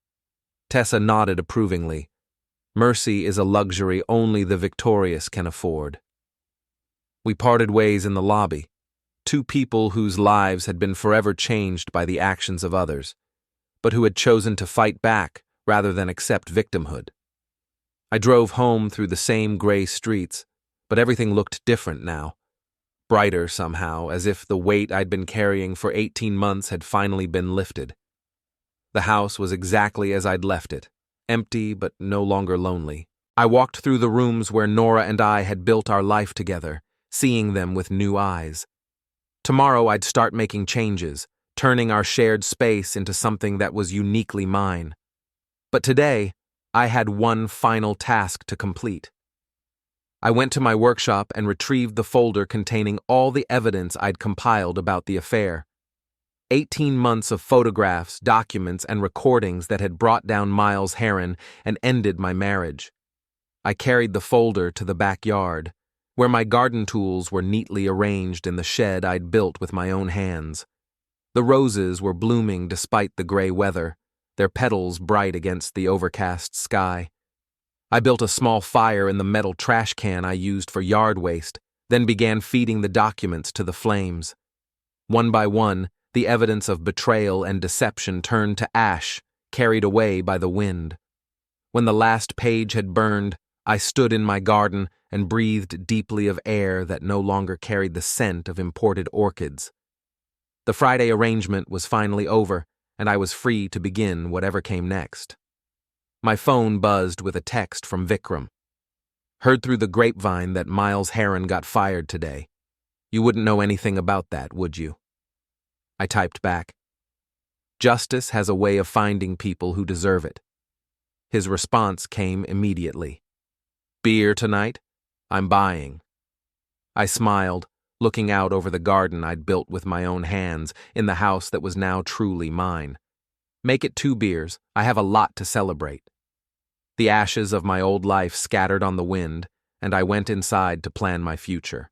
Speaker 1: Tessa nodded approvingly. Mercy is a luxury only the victorious can afford. We parted ways in the lobby, two people whose lives had been forever changed by the actions of others, but who had chosen to fight back rather than accept victimhood. I drove home through the same gray streets, but everything looked different now. Brighter somehow, as if the weight I'd been carrying for 18 months had finally been lifted. The house was exactly as I'd left it, empty but no longer lonely. I walked through the rooms where Nora and I had built our life together, seeing them with new eyes. Tomorrow I'd start making changes, turning our shared space into something that was uniquely mine. But today, I had one final task to complete. I went to my workshop and retrieved the folder containing all the evidence I'd compiled about the affair. 18 months of photographs, documents, and recordings that had brought down Miles Harren and ended my marriage. I carried the folder to the backyard, where my garden tools were neatly arranged in the shed I'd built with my own hands. The roses were blooming despite the gray weather, their petals bright against the overcast sky. I built a small fire in the metal trash can I used for yard waste, then began feeding the documents to the flames. One by one, the evidence of betrayal and deception turned to ash, carried away by the wind. When the last page had burned, I stood in my garden and breathed deeply of air that no longer carried the scent of imported orchids. The Friday arrangement was finally over, and I was free to begin whatever came next. My phone buzzed with a text from Vikram. "Heard through the grapevine that Miles Harren got fired today. You wouldn't know anything about that, would you?" I typed back, "Justice has a way of finding people who deserve it." His response came immediately. "Beer tonight? I'm buying." I smiled, looking out over the garden I'd built with my own hands in the house that was now truly mine. "Make it 2 beers. I have a lot to celebrate." The ashes of my old life scattered on the wind, and I went inside to plan my future.